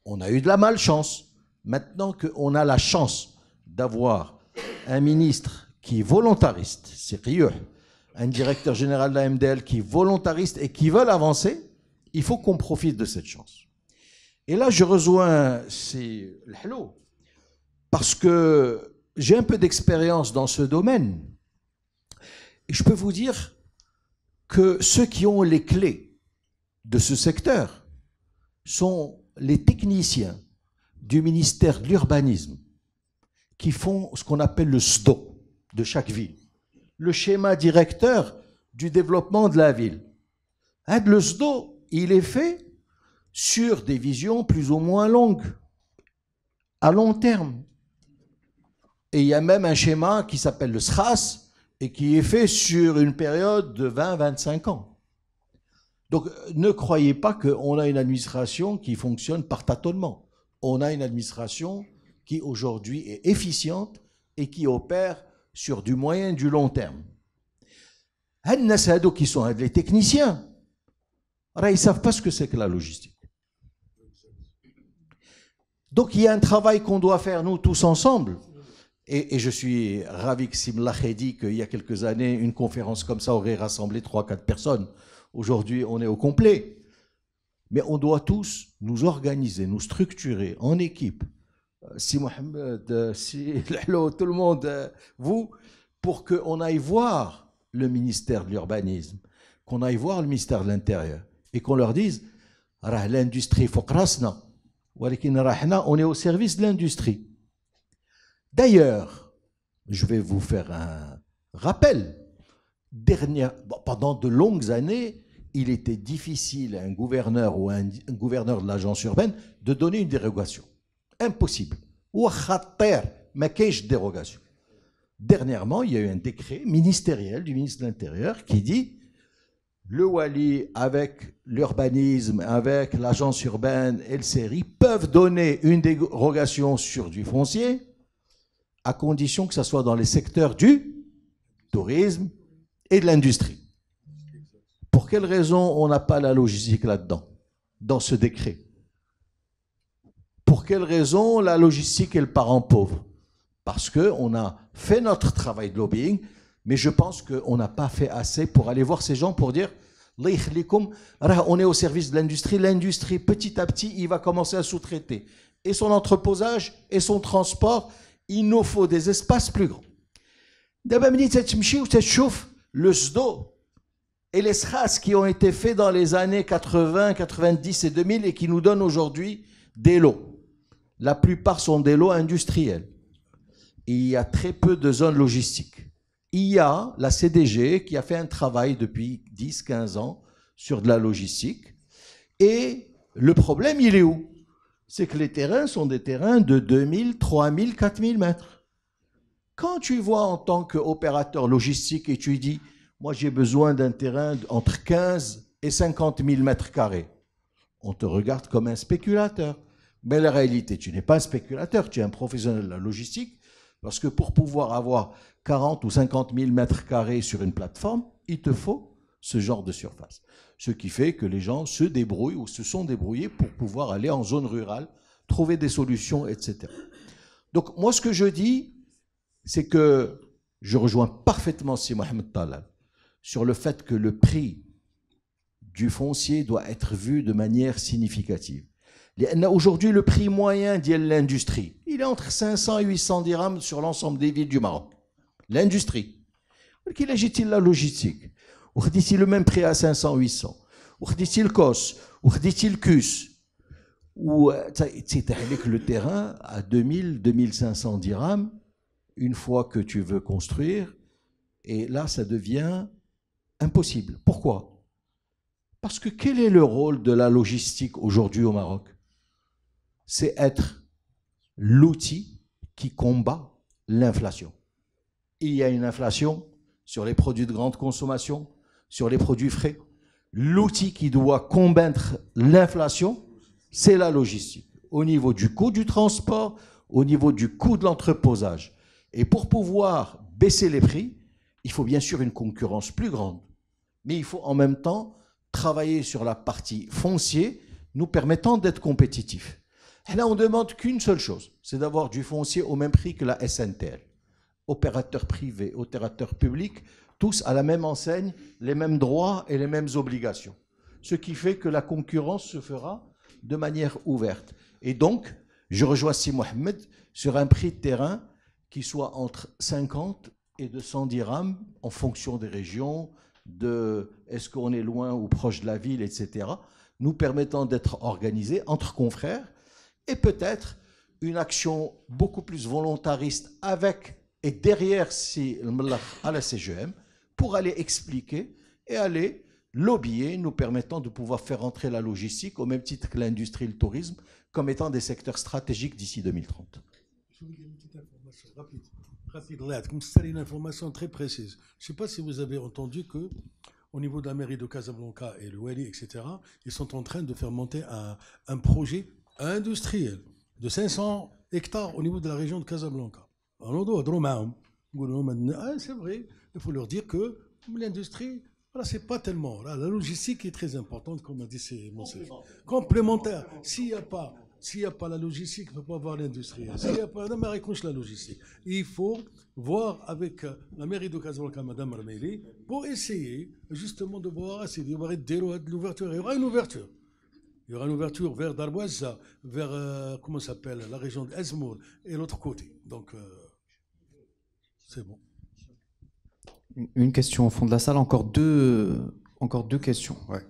On a eu de la malchance. Maintenant qu'on a la chance d'avoir un ministre qui est volontariste, Siriyouh, un directeur général de la MDL qui est volontariste et qui veulent avancer, il faut qu'on profite de cette chance. Et là, je rejoins El Helou, parce que j'ai un peu d'expérience dans ce domaine. Et je peux vous dire que ceux qui ont les clés de ce secteur sont les techniciens du ministère de l'Urbanisme qui font ce qu'on appelle le SDO de chaque ville, le schéma directeur du développement de la ville. Le SDO, il est fait sur des visions plus ou moins longues, à long terme. Et il y a même un schéma qui s'appelle le SRAS et qui est fait sur une période de 20-25 ans. Donc ne croyez pas qu'on a une administration qui fonctionne par tâtonnement. On a une administration qui aujourd'hui est efficiente et qui opère sur du moyen et du long terme. Les qui sont les techniciens, ils ne savent pas ce que c'est que la logistique. Donc il y a un travail qu'on doit faire, nous tous ensemble, Et je suis ravi que Simlah ait dit qu'il y a quelques années, une conférence comme ça aurait rassemblé 3-4 personnes. Aujourd'hui, on est au complet. Mais on doit tous nous organiser, nous structurer en équipe. Si Mohamed, si Lalo, tout le monde, vous, pour qu'on aille voir le ministère de l'Urbanisme, qu'on aille voir le ministère de l'Intérieur et qu'on leur dise l'industrie faut krasna, on est au service de l'industrie. D'ailleurs, je vais vous faire un rappel. Pendant de longues années, il était difficile à un gouverneur ou un gouverneur de l'agence urbaine de donner une dérogation. Impossible. Ou mais qu'est-ce dérogation? Dernièrement, il y a eu un décret ministériel du ministre de l'Intérieur qui dit le Wali, avec l'urbanisme, avec l'agence urbaine et le CERI, peuvent donner une dérogation sur du foncier à condition que ce soit dans les secteurs du tourisme et de l'industrie. Pour quelle raison on n'a pas la logistique là-dedans, dans ce décret? Pour quelle raison la logistique est le parent pauvre? Parce qu'on a fait notre travail de lobbying, mais je pense qu'on n'a pas fait assez pour aller voir ces gens pour dire on est au service de l'industrie. L'industrie, petit à petit, il va commencer à sous-traiter. Et son entreposage et son transport, il nous faut des espaces plus grands. D'abord, le SDO et les SRAS qui ont été faits dans les années 80, 90 et 2000 et qui nous donnent aujourd'hui des lots. La plupart sont des lots industriels. Et il y a très peu de zones logistiques. Il y a la CDG qui a fait un travail depuis 10-15 ans sur de la logistique. Et le problème, il est où? C'est que les terrains sont des terrains de 2000, 3000, 4000 mètres. Quand tu vois en tant qu'opérateur logistique et tu dis « moi j'ai besoin d'un terrain entre 15 et 50 000 mètres carrés », on te regarde comme un spéculateur. Mais la réalité, tu n'es pas un spéculateur, tu es un professionnel de la logistique, parce que pour pouvoir avoir 40 ou 50 000 mètres carrés sur une plateforme, il te faut ce genre de surface. Ce qui fait que les gens se débrouillent ou se sont débrouillés pour pouvoir aller en zone rurale, trouver des solutions, etc. Donc moi, ce que je dis, c'est que je rejoins parfaitement Si Mohamed Talal sur le fait que le prix du foncier doit être vu de manière significative. Aujourd'hui, le prix moyen de l'industrie, il est entre 500 et 800 dirhams sur l'ensemble des villes du Maroc. L'industrie. Qu'il agit-il la logistique? Ou dit-il le même prix à 500, 800? Ou dit-il le COS? Ou dit-il le CUS? Ou c'est avec le terrain à 2000, 2500 dirhams une fois que tu veux construire. Et là, ça devient impossible. Pourquoi? Parce que quel est le rôle de la logistique aujourd'hui au Maroc? C'est être l'outil qui combat l'inflation. Il y a une inflation sur les produits de grande consommation, sur les produits frais. L'outil qui doit combattre l'inflation, c'est la logistique. Au niveau du coût du transport, au niveau du coût de l'entreposage. Et pour pouvoir baisser les prix, il faut bien sûr une concurrence plus grande. Mais il faut en même temps travailler sur la partie foncier, nous permettant d'être compétitifs. Et là, on ne demande qu'une seule chose, c'est d'avoir du foncier au même prix que la SNTL. Opérateurs privés, opérateurs publics, tous à la même enseigne, les mêmes droits et les mêmes obligations. Ce qui fait que la concurrence se fera de manière ouverte. Et donc, je rejoins Si Mohamed sur un prix de terrain qui soit entre 50 et 200 dirhams en fonction des régions, de est-ce qu'on est loin ou proche de la ville, etc., nous permettant d'être organisés entre confrères et peut-être une action beaucoup plus volontariste avec et derrière à la CGM pour aller expliquer et aller lobbyer, nous permettant de pouvoir faire entrer la logistique au même titre que l'industrie et le tourisme comme étant des secteurs stratégiques d'ici 2030. Je vous dis une petite information rapide, comme c'est une information très précise. Je ne sais pas si vous avez entendu que au niveau de la mairie de Casablanca et le Wali, etc., ils sont en train de faire monter un projet industriel de 500 hectares au niveau de la région de Casablanca. C'est vrai, il faut leur dire que l'industrie, voilà, c'est pas tellement. Là, la logistique est très importante, comme a dit mon chef. Complémentaire. S'il n'y a pas s'il n'y a pas la logistique, il ne peut pas avoir l'industrie. S'il n'y a pas la logistique, il faut voir avec la mairie de Casablanca, Madame Armeli, pour essayer justement de voir si il y aura l'ouverture. Il y aura une ouverture. Il y aura une ouverture vers Darwaza, vers, comment ça s'appelle, la région d'Ezmour et l'autre côté. Donc, c'est bon. Une question au fond de la salle, encore deux questions. Ouais.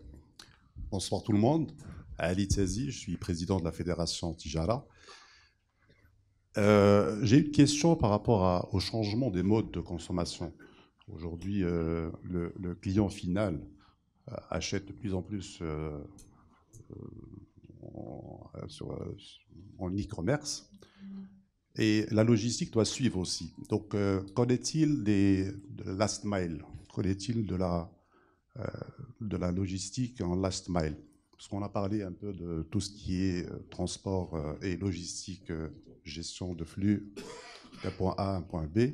Bonsoir tout le monde. Ali Tzazi, je suis président de la Fédération Tijara. J'ai une question par rapport au changement des modes de consommation. Aujourd'hui, le client final achète de plus en plus en e-commerce et la logistique doit suivre aussi. Donc, qu'en est-il de last mile? Qu'en est-il de la logistique en last mile? Parce qu'on a parlé un peu de tout ce qui est transport et logistique, gestion de flux d'un point A à un point B,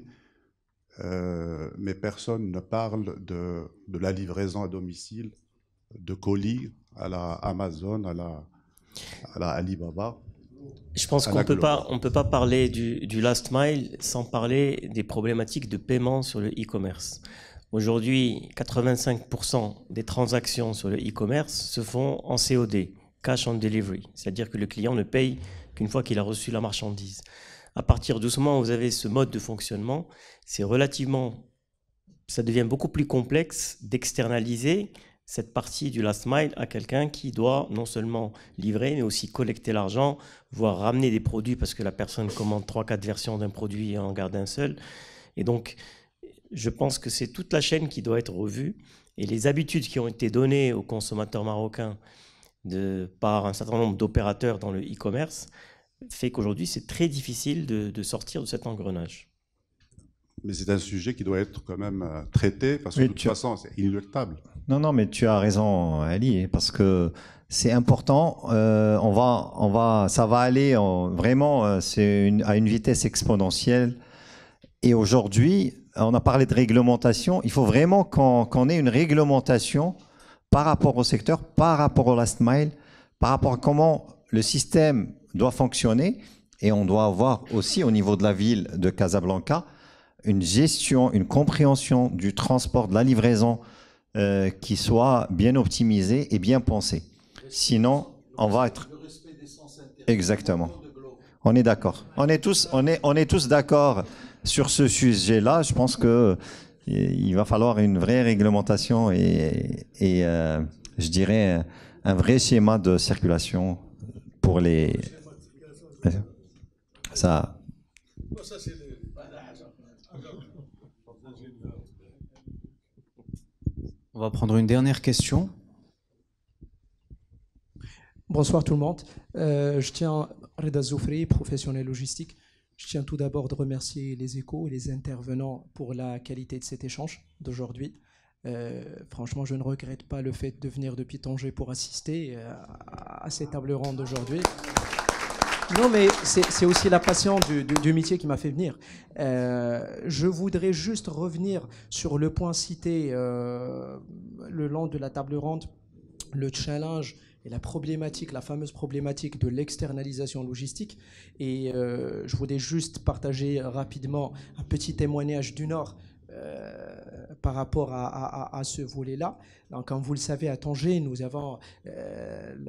mais personne ne parle de la livraison à domicile, de colis à la Amazon, à la Alibaba. Je pense qu'on ne peut pas parler du last mile sans parler des problématiques de paiement sur le e-commerce. Aujourd'hui, 85% des transactions sur le e-commerce se font en COD, cash on delivery, c'est-à-dire que le client ne paye qu'une fois qu'il a reçu la marchandise. À partir de ce moment où vous avez ce mode de fonctionnement, ça devient beaucoup plus complexe d'externaliser cette partie du last mile à quelqu'un qui doit non seulement livrer, mais aussi collecter l'argent, voire ramener des produits parce que la personne commande 3-4 versions d'un produit et en garde un seul. Et donc, je pense que c'est toute la chaîne qui doit être revue et les habitudes qui ont été données aux consommateurs marocains par un certain nombre d'opérateurs dans le e-commerce fait qu'aujourd'hui, c'est très difficile de sortir de cet engrenage. Mais c'est un sujet qui doit être quand même traité parce que de toute façon, c'est inéluctable. Non, mais tu as raison, Ali, parce que c'est important. Ça va aller vraiment à une vitesse exponentielle. Et aujourd'hui, on a parlé de réglementation. Il faut vraiment qu'on ait une réglementation par rapport au secteur, par rapport au last mile, par rapport à comment le système doit fonctionner. Et on doit avoir aussi au niveau de la ville de Casablanca une gestion, une compréhension du transport, de la livraison qui soit bien optimisée et bien pensée. Sinon, on va être... Exactement. On est d'accord. On est tous d'accord sur ce sujet-là. Je pense qu'il va falloir une vraie réglementation et je dirais un vrai schéma de circulation pour les... Ça... On va prendre une dernière question. Bonsoir tout le monde. Je tiens, Reda Zoufri, professionnel logistique, je tiens tout d'abord de remercier les échos et les intervenants pour la qualité de cet échange d'aujourd'hui. Franchement, je ne regrette pas le fait de venir depuis Tanger pour assister à cette table ronde d'aujourd'hui. Non, mais c'est aussi la passion du métier qui m'a fait venir. Je voudrais juste revenir sur le point cité le long de la table ronde, le challenge et la problématique, la fameuse problématique de l'externalisation logistique. Et je voulais juste partager rapidement un petit témoignage du Nord par rapport à ce volet-là. Donc, comme vous le savez, à Tanger, nous avons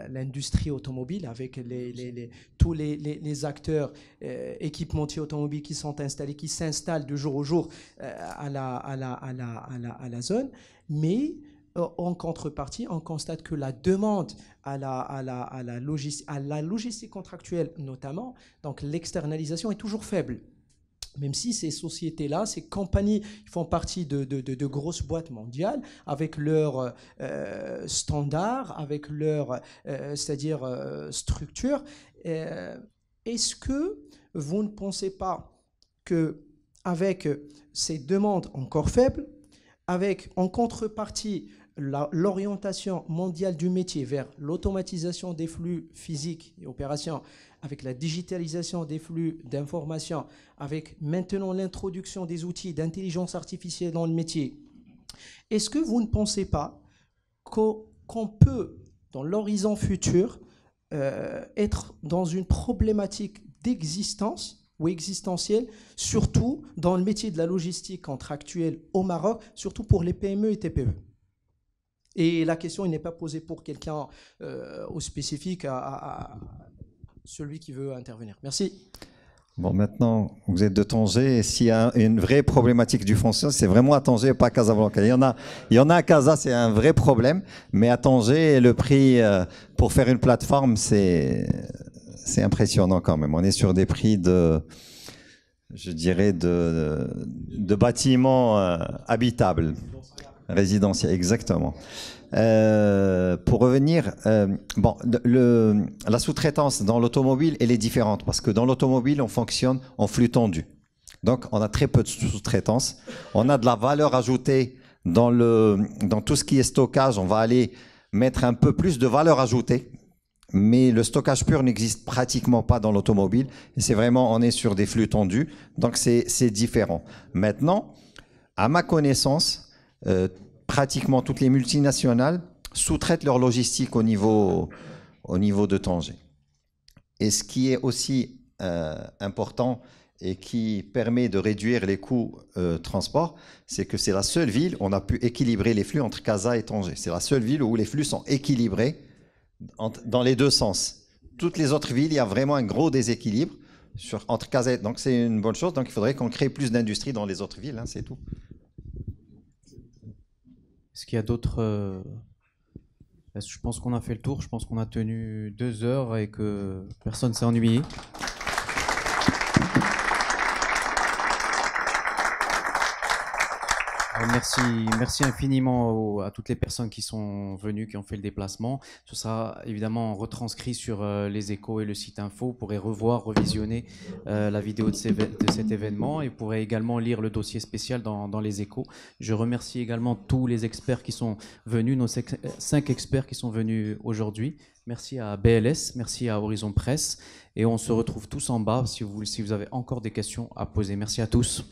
l'industrie automobile avec tous les acteurs équipementiers automobiles qui sont installés, qui s'installent de jour au jour à la zone. Mais en contrepartie, on constate que la demande à la logistique contractuelle notamment, donc l'externalisation est toujours faible. Même si ces sociétés-là, ces compagnies font partie de grosses boîtes mondiales avec leurs standards, avec leur c'est-à-dire structure, est-ce que vous ne pensez pas qu'avec ces demandes encore faibles, avec en contrepartie l'orientation mondiale du métier vers l'automatisation des flux physiques et opérations, avec la digitalisation des flux d'informations, avec maintenant l'introduction des outils d'intelligence artificielle dans le métier, est-ce que vous ne pensez pas qu'on peut, dans l'horizon futur, être dans une problématique d'existence ou existentielle, surtout dans le métier de la logistique contractuelle au Maroc, surtout pour les PME et TPE. Et la question n'est pas posée pour quelqu'un au spécifique, à celui qui veut intervenir. Merci. Bon, maintenant, vous êtes de Tanger, et s'il y a une vraie problématique du foncier, c'est vraiment à Tanger, pas à Casablanca. Il y en a à Casa, c'est un vrai problème, mais à Tanger, le prix pour faire une plateforme, c'est impressionnant quand même. On est sur des prix je dirais, de bâtiments habitables, résidentiels, exactement. Pour revenir, bon, la sous-traitance dans l'automobile, elle est différente parce que dans l'automobile, on fonctionne en flux tendu. Donc, on a très peu de sous-traitance. On a de la valeur ajoutée dans tout ce qui est stockage. On va aller mettre un peu plus de valeur ajoutée, mais le stockage pur n'existe pratiquement pas dans l'automobile. Et c'est vraiment, on est sur des flux tendus. Donc, c'est différent. Maintenant, à ma connaissance, pratiquement toutes les multinationales sous-traitent leur logistique au niveau de Tanger. Et ce qui est aussi important et qui permet de réduire les coûts transport, c'est que c'est la seule ville où on a pu équilibrer les flux entre Casa et Tanger. C'est la seule ville où les flux sont équilibrés dans les deux sens. Toutes les autres villes, il y a vraiment un gros déséquilibre entre Casa et... Donc c'est une bonne chose. Donc il faudrait qu'on crée plus d'industrie dans les autres villes, hein, c'est tout. Est-ce qu'il y a d'autres... Je pense qu'on a fait le tour. Je pense qu'on a tenu 2 heures et que personne ne s'est ennuyé. Merci infiniment à toutes les personnes qui sont venues, qui ont fait le déplacement. Ce sera évidemment retranscrit sur les Échos et le site info. Vous pourrez revisionner la vidéo de cet événement et vous pourrez également lire le dossier spécial dans les Échos. Je remercie également tous les experts qui sont venus, nos 5 experts qui sont venus aujourd'hui. Merci à BLS, merci à Horizon Presse et on se retrouve tous en bas si vous avez encore des questions à poser. Merci à tous.